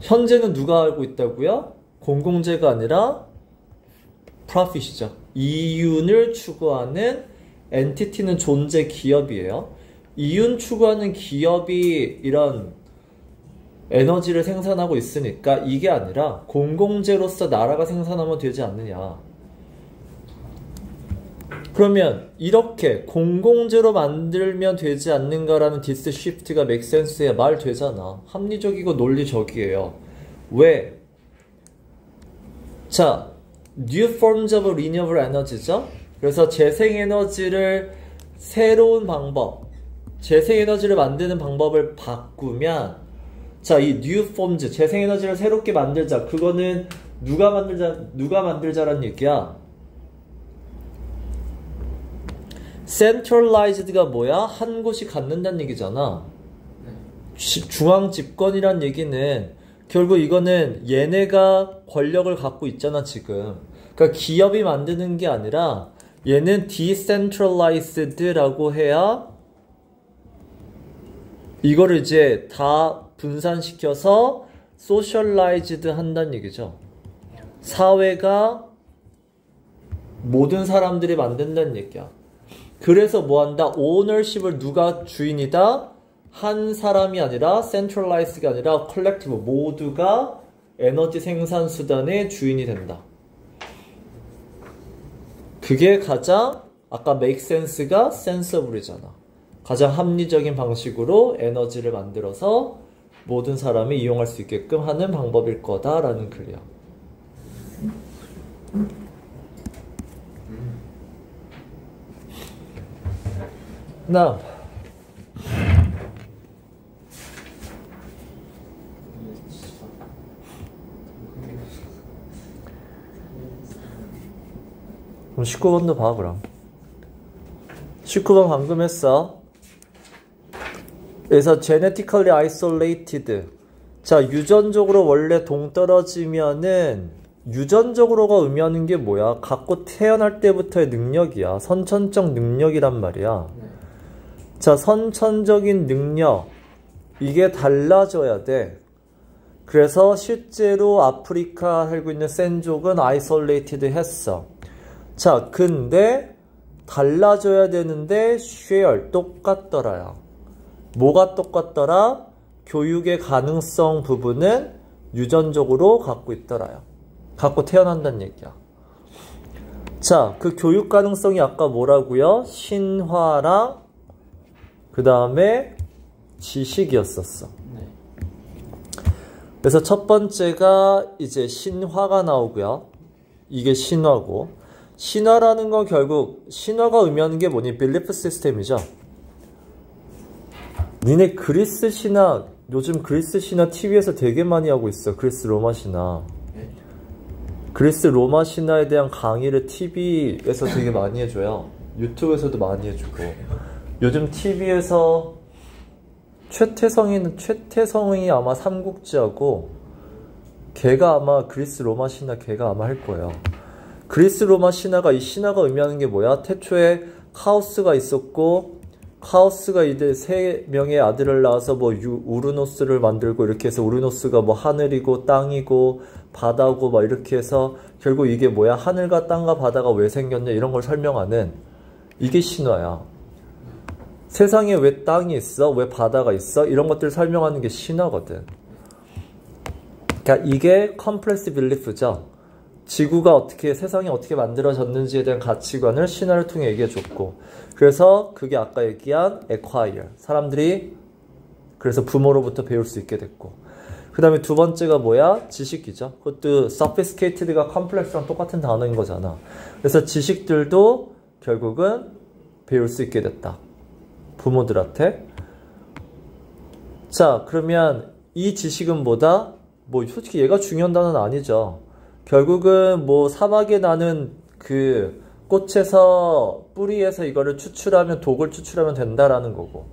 현재는 누가 알고 있다고요? 공공재가 아니라 profit이죠. 이윤을 추구하는 엔티티는 존재 기업이에요. 이윤 추구하는 기업이 이런 에너지를 생산하고 있으니까 이게 아니라 공공재로서 나라가 생산하면 되지 않느냐. 그러면 이렇게 공공재로 만들면 되지 않는가라는 디스 시프트가 make sense야. 말 되잖아. 합리적이고 논리적이에요. 왜? 자, new forms of renewable energy죠. 그래서 재생에너지를 새로운 방법, 재생에너지를 만드는 방법을 바꾸면, 자, 이 new forms, 재생에너지를 새롭게 만들자. 그거는 누가 만들자라는 얘기야? centralized가 뭐야? 한 곳이 갖는다는 얘기잖아. 중앙 집권이란 얘기는 결국 이거는 얘네가 권력을 갖고 있잖아, 지금. 그러니까 기업이 만드는 게 아니라 얘는 decentralized라고 해야 이거를 이제 다 분산시켜서 socialized 한다는 얘기죠. 사회가 모든 사람들이 만든다는 얘기야. 그래서 뭐 한다? ownership을 누가 주인이다? 한 사람이 아니라 centralized가 아니라 collective, 모두가 에너지 생산 수단의 주인이 된다. 그게 가장 아까 make sense가 sensible이잖아. 가장 합리적인 방식으로 에너지를 만들어서 모든 사람이 이용할 수 있게끔 하는 방법일 거다라는 글이야. Now, 그럼 19번도 봐, 그럼. 19번 방금 했어. 그래서 genetically isolated. 자, 유전적으로 원래 동떨어지면은 유전적으로가 의미하는 게 뭐야? 갖고 태어날 때부터의 능력이야. 선천적 능력이란 말이야. 자, 선천적인 능력. 이게 달라져야 돼. 그래서 실제로 아프리카 살고 있는 센족은 isolated 했어. 자, 근데 달라져야 되는데 share 똑같더라요. 뭐가 똑같더라? 교육의 가능성 부분은 유전적으로 갖고 있더라요. 갖고 태어난다는 얘기야. 자, 그 교육 가능성이 아까 뭐라고요? 신화랑 그 다음에 지식이었었어. 그래서 첫 번째가 이제 신화가 나오고요. 이게 신화고, 신화라는 건 결국 신화가 의미하는 게 뭐니? 빌리프 시스템이죠. 니네 그리스 신화, 요즘 그리스 신화 TV에서 되게 많이 하고 있어. 그리스 로마 신화. 그리스 로마 신화에 대한 강의를 TV에서 되게 많이 해줘요. 유튜브에서도 많이 해주고. 요즘 TV에서 최태성이 아마 삼국지하고 걔가 아마 그리스 로마 신화 걔가 아마 할 거예요. 그리스 로마 신화가 이 신화가 의미하는 게 뭐야? 태초에 카오스가 있었고 카오스가 이제 3명의 아들을 낳아서 뭐 우르노스를 만들고 이렇게 해서 우르노스가 뭐 하늘이고 땅이고 바다고 막 이렇게 해서 결국 이게 뭐야? 하늘과 땅과 바다가 왜 생겼냐 이런 걸 설명하는 이게 신화야. 세상에 왜 땅이 있어? 왜 바다가 있어? 이런 것들을 설명하는 게 신화거든. 그러니까 이게 컴플렉스 빌리프죠. 지구가 어떻게, 세상이 어떻게 만들어졌는지에 대한 가치관을 신화를 통해 얘기해줬고, 그래서 그게 아까 얘기한 acquire, 사람들이 그래서 부모로부터 배울 수 있게 됐고, 그 다음에 두 번째가 뭐야? 지식이죠. 그것도 sophisticated가 complex랑 똑같은 단어인 거잖아. 그래서 지식들도 결국은 배울 수 있게 됐다. 부모들한테. 자, 그러면 이 지식은 뭐다? 뭐 솔직히 얘가 중요한 단어는 아니죠. 결국은 뭐 사막에 나는 그 꽃에서 뿌리에서 이거를 추출하면 독을 추출하면 된다라는 거고.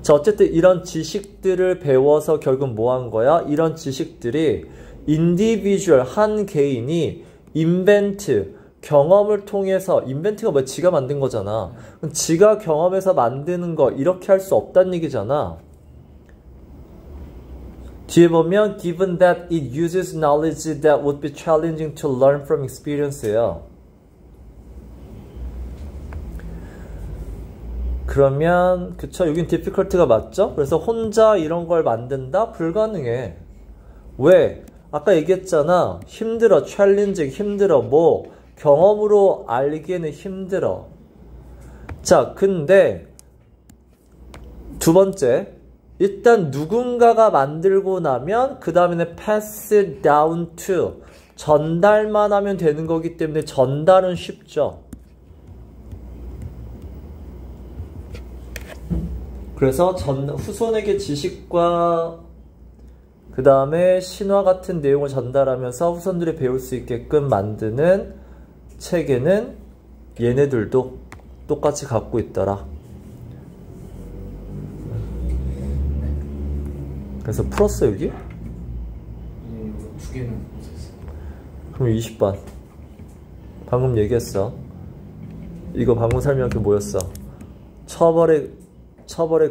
자, 어쨌든 이런 지식들을 배워서 결국 뭐 한 거야? 이런 지식들이 인디비주얼 한 개인이 인벤트 경험을 통해서, 인벤트가 뭐야? 지가 만든 거잖아. 그럼 지가 경험해서 만드는 거 이렇게 할 수 없다는 얘기잖아. 뒤에 보면 given that it uses knowledge that would be challenging to learn from experience예요. 그러면 그쵸, 여긴 difficult가 맞죠? 그래서 혼자 이런 걸 만든다? 불가능해. 왜? 아까 얘기했잖아. 힘들어, challenging, 힘들어. 뭐 경험으로 알기에는 힘들어. 자, 근데 두 번째, 일단 누군가가 만들고 나면 그 다음에는 pass it down to, 전달만 하면 되는 거기 때문에 전달은 쉽죠. 그래서 후손에게 지식과 그 다음에 신화 같은 내용을 전달하면서 후손들이 배울 수 있게끔 만드는 체계는 얘네들도 똑같이 갖고 있더라. 그래서 풀었어 여기? 이거 두 개는 못했어요. 그럼 20번. 방금 얘기했어. 이거 방금 설명한 게 뭐였어? 처벌의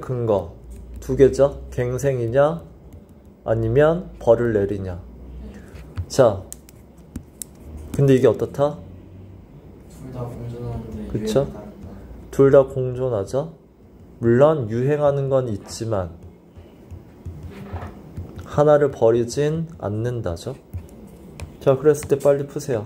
근거 두 개죠. 갱생이냐 아니면 벌을 내리냐. 자, 근데 이게 어떻다? 둘 다 공존하는데 그쵸? 유행이 다르다. 둘 다 공존하죠. 물론 유행하는 건 있지만 하나를 버리진 않는다죠. 자, 그랬을 때 빨리 푸세요.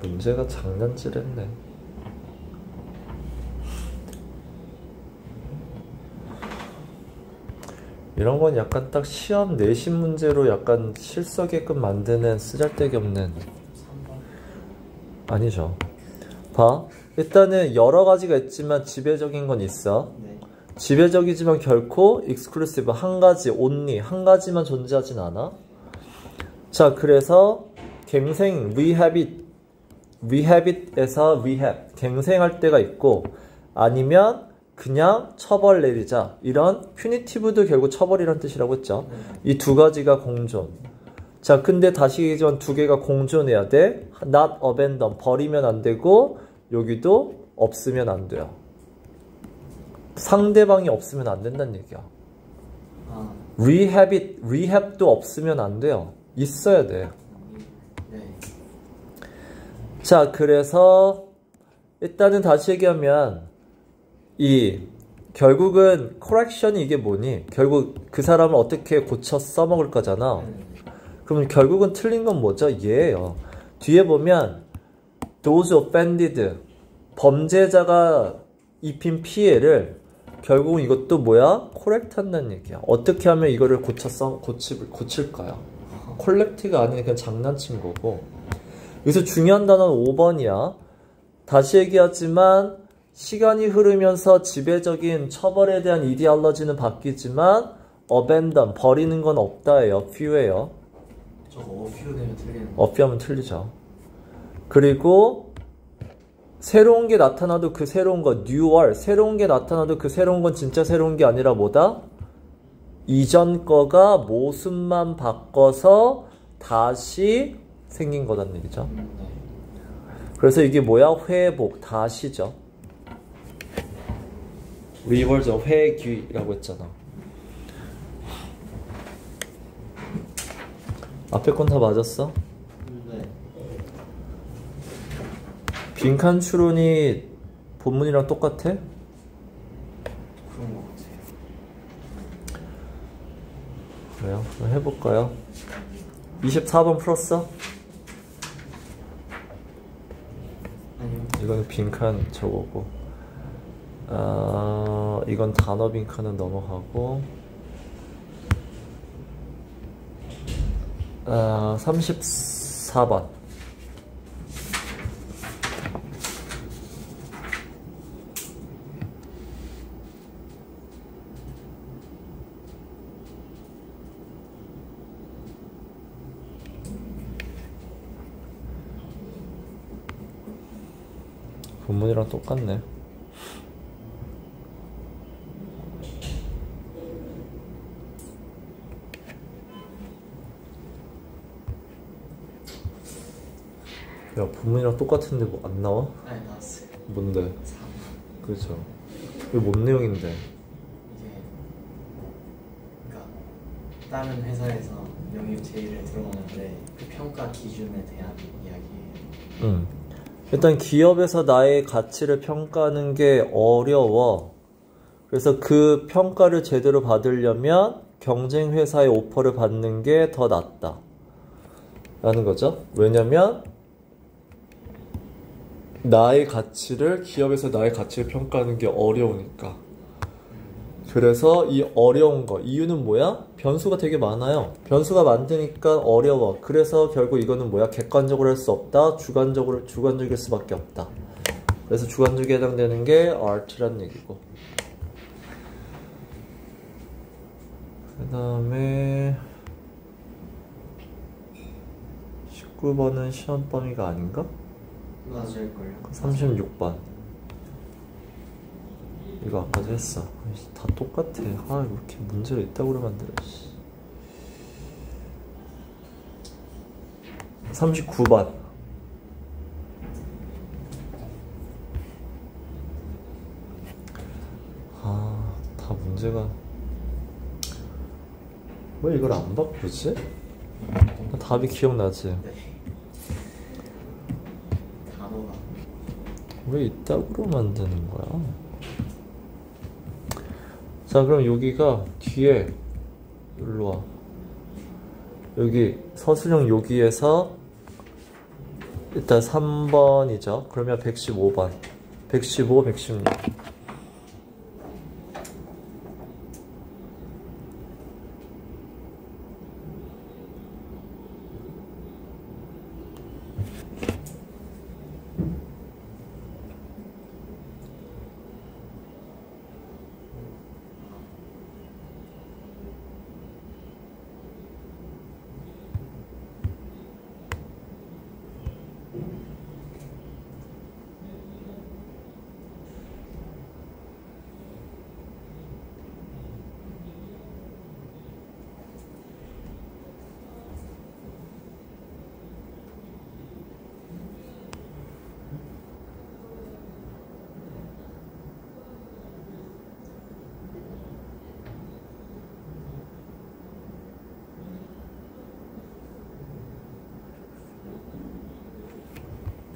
문제가 장난질했네. 이런 건 약간 딱 시험 내신 문제로 약간 실수하게끔 만드는 쓰잘데기 없는. 3번. 아니죠. 봐. 일단은 여러 가지가 있지만 지배적인 건 있어. 네. 지배적이지만 결코 exclusive, 한 가지, only, 한 가지만 존재하진 않아. 자, 그래서 갱생, rehabit에서 rehab, 갱생할 때가 있고, 아니면 그냥 처벌 내리자. 이런 punitive도 결국 처벌이란 뜻이라고 했죠. 이 두 가지가 공존. 자, 근데 다시 얘기하지만 두 개가 공존해야 돼. not abandon, 버리면 안 되고, 여기도 없으면 안 돼요. 상대방이 없으면 안 된다는 얘기야. rehab도 없으면 안 돼요. 있어야 돼. 네. 자, 그래서 일단은 다시 얘기하면 결국은 correction이 이게 뭐니? 결국 그 사람을 어떻게 고쳐 써먹을 거잖아. 그럼 결국은 틀린 건 뭐죠? 얘예요. 뒤에 보면 those offended, 범죄자가 입힌 피해를 결국은 이것도 뭐야? correct 한다는 얘기야. 어떻게 하면 이거를 고칠까요? 콜렉트가 아니라 그냥 장난친 거고. 여기서 중요한 단어는 5번이야. 다시 얘기하지만 시간이 흐르면서 지배적인 처벌에 대한 이데올로지는 바뀌지만 abandon, 버리는 건 없다예요. few예요. 저거 어퓨 되면 틀리는 거. 어퓨하면 틀리죠. 그리고 새로운 게 나타나도 그 새로운 거 newer, 새로운 게 나타나도 그 새로운 건 진짜 새로운 게 아니라 뭐다? 이전 거가 모습만 바꿔서 다시 생긴 거란 얘기죠. 네. 그래서 이게 뭐야? 회복, 다시죠. 리버저, 회귀라고 했잖아. 앞에 건 다 맞았어? 네. 빈칸 추론이 본문이랑 똑같아? 그런 거 같아요. 그래요? 그럼 해볼까요? 24번 풀었어? 아니요. 이거는 빈칸 저거고, 이건 단어 빈칸은 넘어가고, 34번. 본문이랑 똑같네. 야, 본문이랑 똑같은데 뭐 안 나와? 아니 나왔어요. 뭔데? 3번. 그죠. 이게 뭔 내용인데? 이게 그러니까 다른 회사에서 영입 제의를 들어오는데 그 평가 기준에 대한 이야기예요. 일단 기업에서 나의 가치를 평가하는 게 어려워. 그래서 그 평가를 제대로 받으려면 경쟁 회사의 오퍼를 받는 게 더 낫다. 라는 거죠. 왜냐면 기업에서 나의 가치를 평가하는 게 어려우니까. 그래서 이 어려운 거, 이유는 뭐야? 변수가 되게 많아요. 변수가 많으니까 어려워. 그래서 결국 이거는 뭐야? 객관적으로 할 수 없다. 주관적일 수밖에 없다. 그래서 주관적에 해당되는 게 art란 얘기고. 그 다음에 19번은 시험 범위가 아닌가? 맞을걸요. 36번. 이거 아까도 했어. 다 똑같아. 아, 이렇게 문제가 있다고 그러면 안 돼. 39번. 아, 다 문제가. 왜 이걸 안 바꾸지? 답이 기억나지? 네. 단어가 왜 이따구로 만드는 거야? 자, 그럼 여기가 뒤에 일로 와. 여기 서술형 여기에서 일단 3번이죠. 그러면 115번. 115, 116.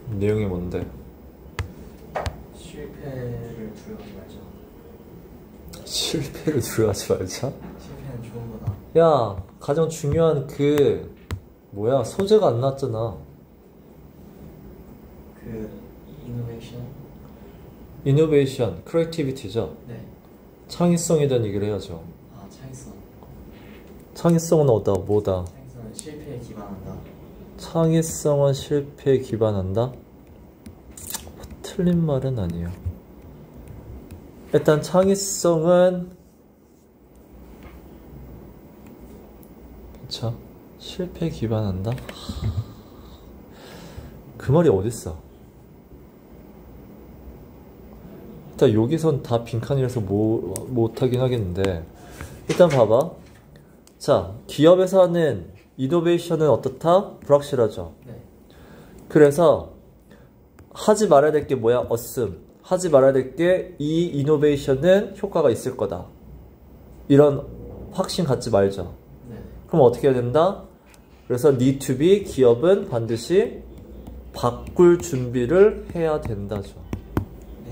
내용이 뭔데? 실패를 두려워하지 말자. 실패를 두려워하지 말자? 실패는 좋은 거다. 야, 가장 중요한 뭐야, 소재가 안 나왔잖아. 이노베이션, 크리에이티비티죠? 네. 창의성에 대한 얘기를 해야죠. 아, 창의성. 창의성은 뭐다? 창의성은 실패에 기반한다. 창의성은 실패에 기반한다? 틀린 말은 아니에요. 일단 창의성은 그쵸? 실패에 기반한다? 그 말이 어딨어? 일단 여기선 다 빈칸이라서 못하긴 하겠는데 일단 봐봐. 자, 기업에서 하는 이노베이션은 어떻다? 불확실하죠. 네. 그래서 하지 말아야 될 게 뭐야? assume. 하지 말아야 될 게 이 이노베이션은 효과가 있을 거다. 이런 확신 갖지 말죠. 네. 그럼 어떻게 해야 된다? 그래서 need to be, 기업은 반드시 바꿀 준비를 해야 된다죠. 네.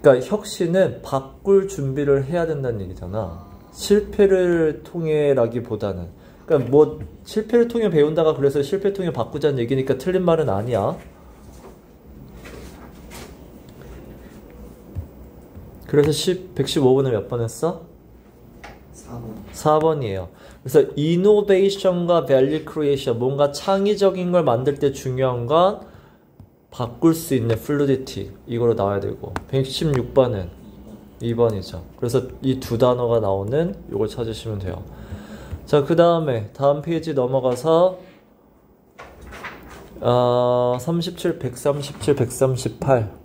그러니까 혁신은 바꿀 준비를 해야 된다는 얘기잖아. 실패를 통해라기보다는. 그러니까 뭐 실패를 통해 배운다가 그래서 실패 통해 바꾸자는 얘기니까 틀린 말은 아니야. 그래서 115번을 몇 번 했어? 4번. 4번이에요. 그래서 이노베이션과 밸류 크리에이션, 뭔가 창의적인 걸 만들 때 중요한 건 바꿀 수 있는 플루디티, 이거로 나와야 되고 116번은 2번이죠. 그래서 이 두 단어가 나오는 이걸 찾으시면 돼요. 자, 그 다음에 다음 페이지 넘어가서 37, 137, 138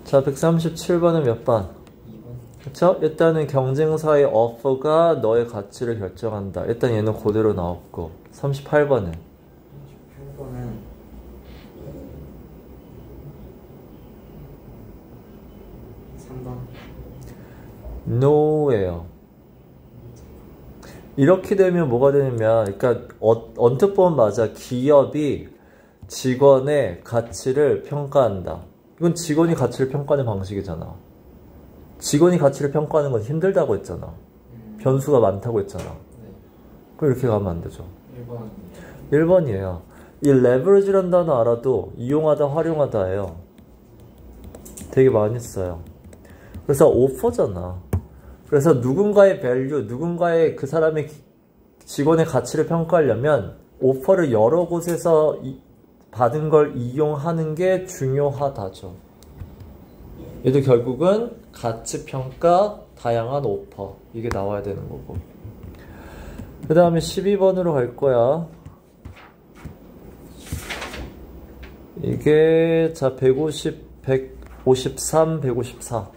자, 137번은 몇 번? 2번. 그쵸? 일단은 경쟁사의 offer가 너의 가치를 결정한다. 일단 얘는 그대로 나왔고. 38번은? 8번은 3번. no예요. 이렇게 되면 뭐가 되냐면, 그러니까 언뜻 보면 맞아. 기업이 직원의 가치를 평가한다. 이건 직원이 가치를 평가하는 방식이잖아. 직원이 가치를 평가하는 건 힘들다고 했잖아. 변수가 많다고 했잖아. 네. 그럼 이렇게 가면 안 되죠. 1번. 1번이에요. 이 leverage라는 단어 알아도 이용하다, 활용하다예요. 되게 많이 써요. 그래서 offer잖아. 그래서 누군가의 value, 누군가의 그 사람의 직원의 가치를 평가하려면 오퍼를 여러 곳에서 받은 걸 이용하는 게 중요하다죠. 얘도 결국은 가치평가, 다양한 오퍼 이게 나와야 되는 거고. 그 다음에 12번으로 갈 거야. 이게 자 150, 153, 154.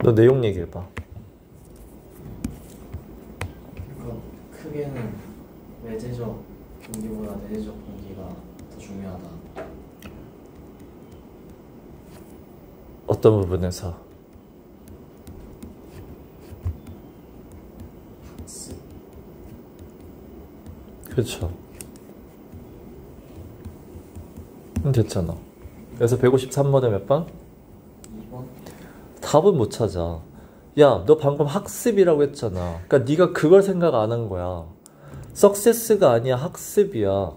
너 내용 얘기해봐. 그러니까 크게는 외제적 동기보다 내재적 동기가 더 중요하다. 어떤 부분에서? 학습. 그렇죠. 됐잖아. 그래서 153번에 몇 번? 2번. 답은 못 찾아. 야, 너 방금 학습이라고 했잖아. 그러니까 네가 그걸 생각 안 한 거야. 석세스가 아니야, 학습이야.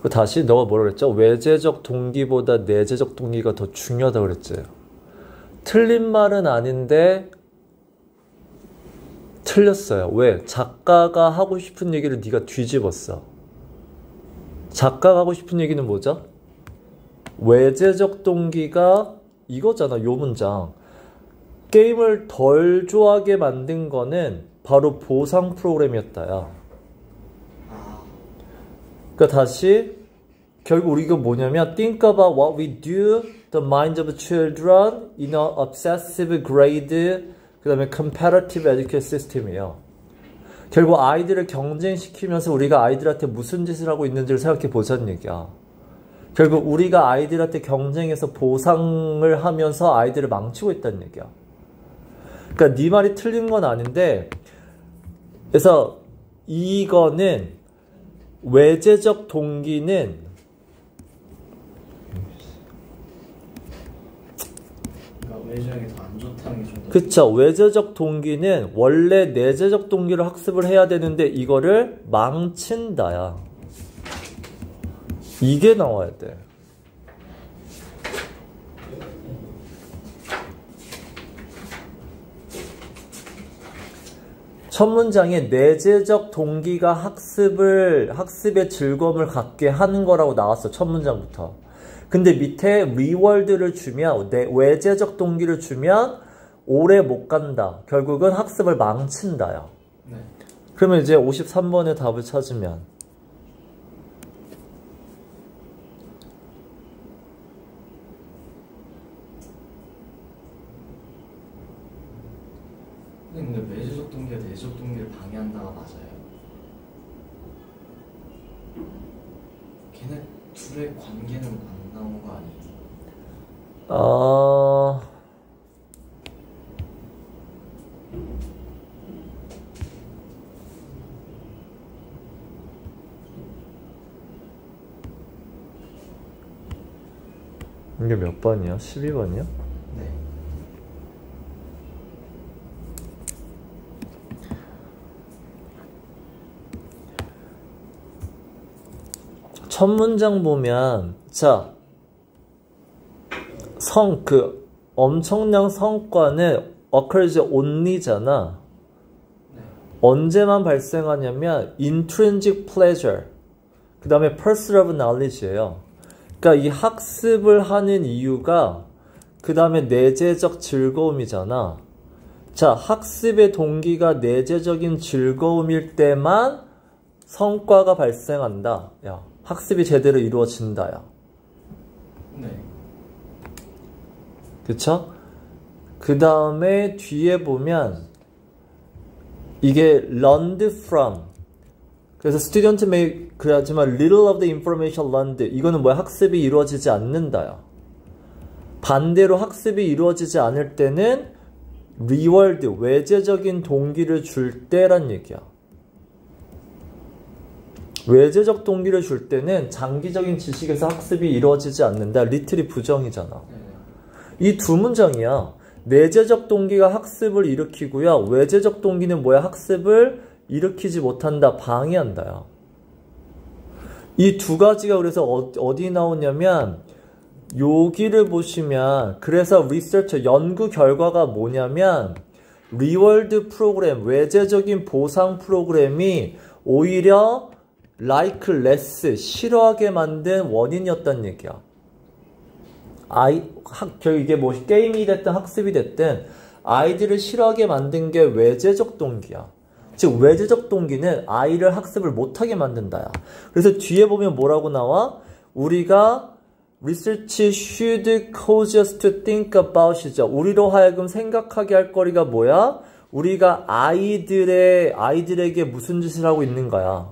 다시 너가 뭐라 그랬죠? 외제적 동기보다 내재적 동기가 더 중요하다고 그랬지. 틀린 말은 아닌데 틀렸어요. 왜? 작가가 하고 싶은 얘기를 네가 뒤집었어. 작가가 하고 싶은 얘기는 뭐죠? 외제적 동기가 이거잖아. 요 문장. 게임을 덜 좋아하게 만든 거는 바로 보상 프로그램이었다야. 그러니까 다시 결국 우리가 뭐냐면 think about what we do, the minds of children in an obsessive grade, 그 다음에 comparative education system이에요. 결국 아이들을 경쟁시키면서 우리가 아이들한테 무슨 짓을 하고 있는지를 생각해 보자는 얘기야. 결국 우리가 아이들한테 경쟁해서 보상을 하면서 아이들을 망치고 있다는 얘기야. 그러니까 네 말이 틀린 건 아닌데, 그래서 이거는 외제적 동기는 외제적이 더 안 좋다는 게 좀. 그쵸. 외제적 동기는 원래 내재적 동기를 학습을 해야 되는데 이거를 망친다야. 이게 나와야 돼. 첫 문장에 내재적 동기가 학습의 즐거움을 갖게 하는 거라고 나왔어. 첫 문장부터. 근데 밑에 리월드를 주면, 외재적 동기를 주면 오래 못 간다. 결국은 학습을 망친다요. 네. 그러면 이제 53번의 답을 찾으면 근데 외제적 동기가 내적 동기를 방해한다가 맞아요? 걔네 둘의 관계는 안 나온 거 아니에요? 이게 몇 번이야? 12번이야? 네. 첫 문장 보면 자, 엄청난 성과는 occurs only잖아. 네. 언제만 발생하냐면 intrinsic pleasure 그 다음에 pursuit of knowledge예요. 그러니까 이 학습을 하는 이유가 그 다음에 내재적 즐거움이잖아. 자, 학습의 동기가 내재적인 즐거움일 때만 성과가 발생한다. 야, 학습이 제대로 이루어진다. 야. 네. 그쵸? 그 다음에 뒤에 보면 이게 learned from 그래서 student may 그러지만 little of the information learned 이거는 뭐야? 학습이 이루어지지 않는다요. 반대로 학습이 이루어지지 않을 때는 reward 외재적인 동기를 줄 때란 얘기야. 외재적 동기를 줄 때는 장기적인 지식에서 학습이 이루어지지 않는다. 리틀이 부정이잖아. 이 두 문장이야. 내재적 동기가 학습을 일으키고요. 외재적 동기는 뭐야? 학습을 일으키지 못한다. 방해한다요. 이 두 가지가 그래서 어디 나오냐면 여기를 보시면 그래서 리서치 연구 결과가 뭐냐면 리워드 프로그램 외재적인 보상 프로그램이 오히려 like less 싫어하게 만든 원인이었단 얘기야. 이게 뭐 게임이 됐든 학습이 됐든 아이들을 싫어하게 만든 게 외재적 동기야. 즉 외재적 동기는 아이를 학습을 못하게 만든다야. 그래서 뒤에 보면 뭐라고 나와? 우리가 research should cause us to think about 이죠. 우리로 하여금 생각하게 할 거리가 뭐야? 우리가 아이들에게 무슨 짓을 하고 있는 거야?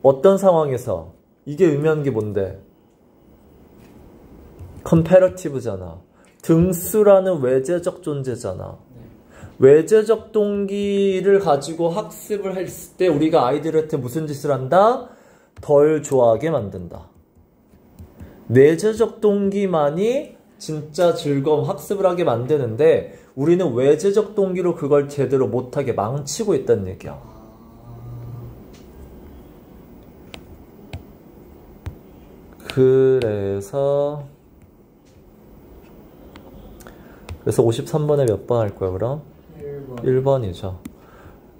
어떤 상황에서? 이게 의미하는 게 뭔데? 컴패러티브잖아. 등수라는 외재적 존재잖아. 외재적 동기를 가지고 학습을 했을 때 우리가 아이들한테 무슨 짓을 한다? 덜 좋아하게 만든다. 내재적 동기만이 진짜 즐거움, 학습을 하게 만드는데 우리는 외재적 동기로 그걸 제대로 못하게 망치고 있다는 얘기야. 그래서 53번에 몇 번 할 거야 그럼? 1번이죠.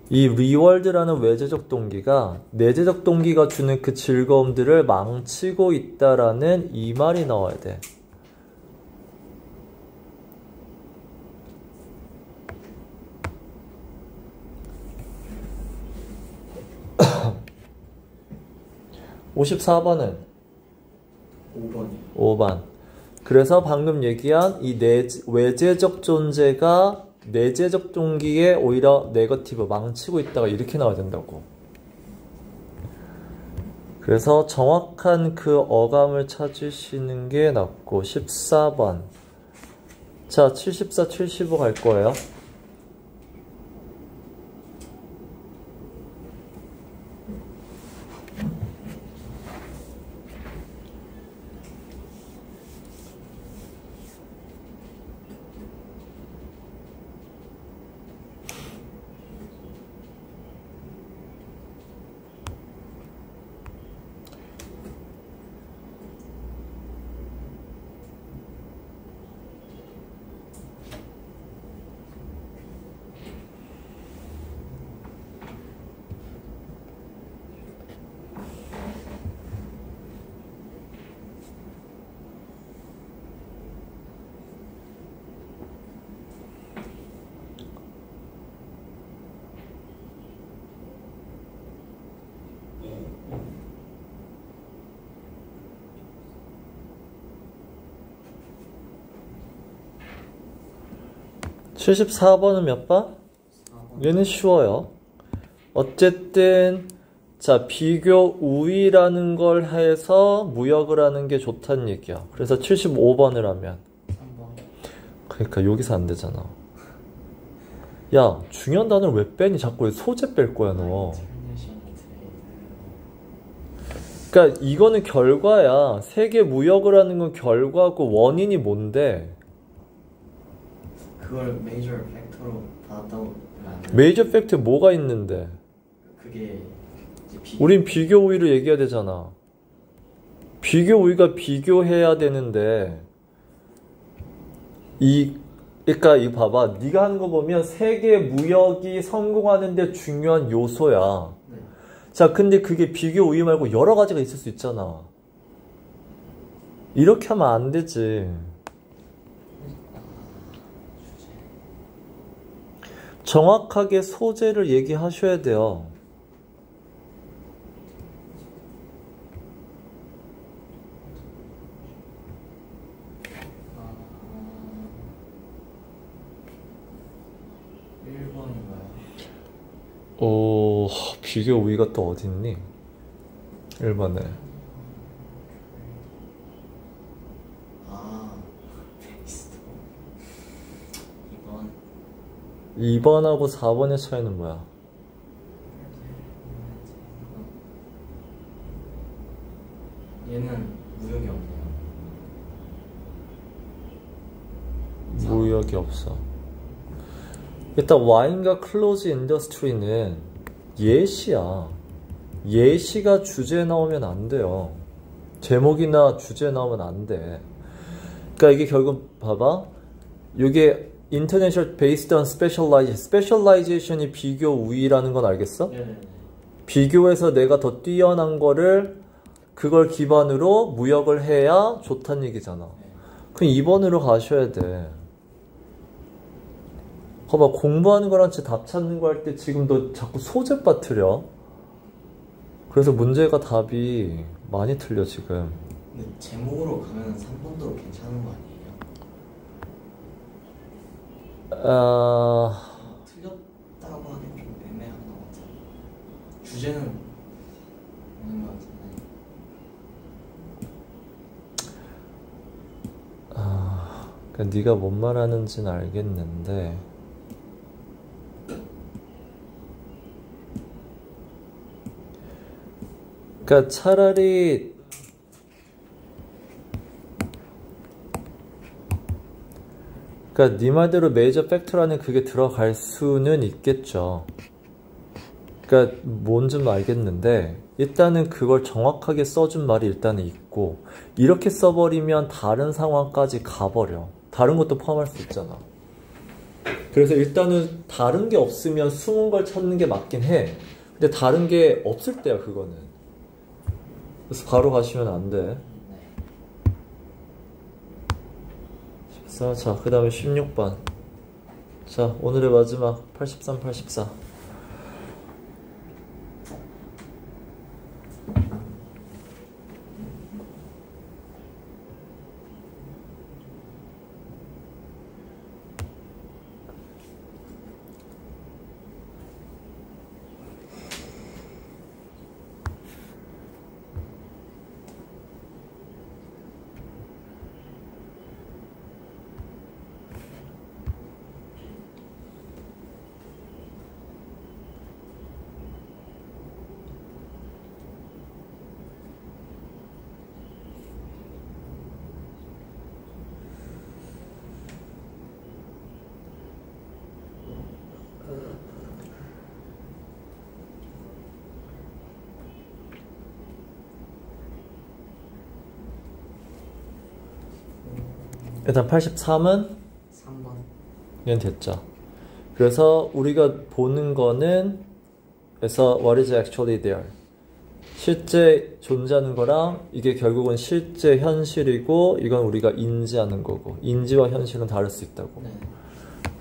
이 리월드라는 외재적 동기가 내재적 동기가 주는 그 즐거움들을 망치고 있다라는 이 말이 나와야 돼. (54번은) 5번이요. 5번. 그래서 방금 얘기한 이 외재적 존재가 내재적 동기에 오히려 네거티브 망치고 있다가 이렇게 나와야 된다고. 그래서 정확한 그 어감을 찾으시는 게 낫고 14번. 자, 74, 75 갈 거예요. 74번은 몇 번? 4번. 얘는 쉬워요. 어쨌든 자, 비교 우위라는 걸 해서 무역을 하는 게 좋다는 얘기야. 그래서 75번을 하면 3번. 그러니까 여기서 안 되잖아. 야, 중요한 단어를 왜 빼니? 자꾸 왜 소재 뺄 거야 너. 그러니까 이거는 결과야. 세계 무역을 하는 건 결과고 원인이 뭔데? 그걸 메이저 팩터로 받았다고 하면 안 돼요? 메이저 팩트 뭐가 있는데? 그게 이제 우린 비교 우위를 얘기해야 되잖아. 비교 우위가 비교해야 되는데 그러니까 이거 봐봐. 네가 하는 거 보면 세계 무역이 성공하는 데 중요한 요소야. 네. 자, 근데 그게 비교 우위 말고 여러 가지가 있을 수 있잖아. 이렇게 하면 안 되지. 정확하게 소재를 얘기하셔야 돼요. 아, 1번인가요? 비교 우위가 또 어디 있니? 1번에. 아, 베이스도 2번. 2번하고 4번의 차이는 뭐야? 얘는 무역이 없네요. 무역이 없어. 일단 와인과 클로즈 인더스트리는 예시야. 예시가 주제에 나오면 안 돼요. 제목이나 주제에 나오면 안 돼. 그러니까 이게 결국 봐봐. 이게 International Based on Specialization이 비교 우위라는 건 알겠어? 네네네. 비교해서 내가 더 뛰어난 거를 그걸 기반으로 무역을 해야 좋다는 얘기잖아. 네. 그럼 2번으로 가셔야 돼. 봐봐, 공부하는 거랑 답 찾는 거 할 때 지금 너 자꾸 소재 빠뜨려. 그래서 문제가 답이 많이 틀려 지금. 근데 제목으로 가면 3번도 괜찮은 거 아니에요? 틀렸다고 하긴 좀 애매한 것 같아요. 주제는 없는 것 같은데. 그러니까 네가 뭔 말하는지는 알겠는데 그러니까 차라리 그러니까 네 말대로 메이저 팩터라는 그게 들어갈 수는 있겠죠. 그러니까 뭔지는 알겠는데 일단은 그걸 정확하게 써준 말이 일단은 있고 이렇게 써버리면 다른 상황까지 가버려. 다른 것도 포함할 수 있잖아. 그래서 일단은 다른 게 없으면 숨은 걸 찾는 게 맞긴 해. 근데 다른 게 없을 때야 그거는. 그래서 바로 가시면 안 돼. 14. 자, 그 다음에 16번. 자, 오늘의 마지막 83, 84. 일단 83은 3번. 얘는 됐죠. 그래서 우리가 보는 거는 그래서 what is actually there? 실제 존재하는 거랑 이게 결국은 실제 현실이고 이건 우리가 인지하는 거고 인지와 현실은 다를 수 있다고. 네.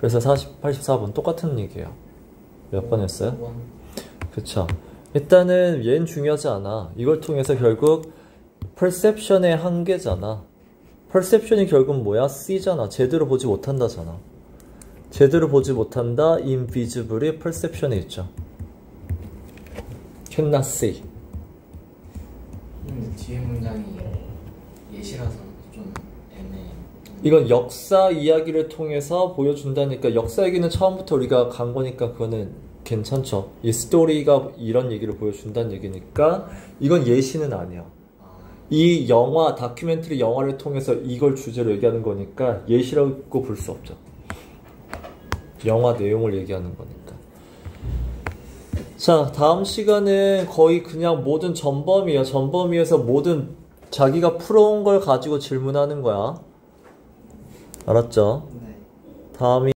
그래서 84번 똑같은 얘기예요. 몇 번 했어요? 5번. 그쵸. 일단은 얘는 중요하지 않아. 이걸 통해서 결국 perception의 한계잖아. perception이 결국 뭐야? C잖아. 제대로 보지 못한다잖아. 제대로 보지 못한다. invisible이 perception에 있죠. cannot see. 근데 뒤에 문장이 예시라서 좀 애매해. 이건 역사 이야기를 통해서 보여준다니까 역사 얘기는 처음부터 우리가 간 거니까 그거는 괜찮죠. 이 스토리가 이런 얘기를 보여준다는 얘기니까 이건 예시는 아니야. 이 영화, 다큐멘터리 영화를 통해서 이걸 주제로 얘기하는 거니까 예시라고 볼 수 없죠. 영화 내용을 얘기하는 거니까. 자, 다음 시간은 거의 그냥 모든 전범위야. 전범위에서 모든 자기가 풀어온 걸 가지고 질문하는 거야. 알았죠? 네. 다음이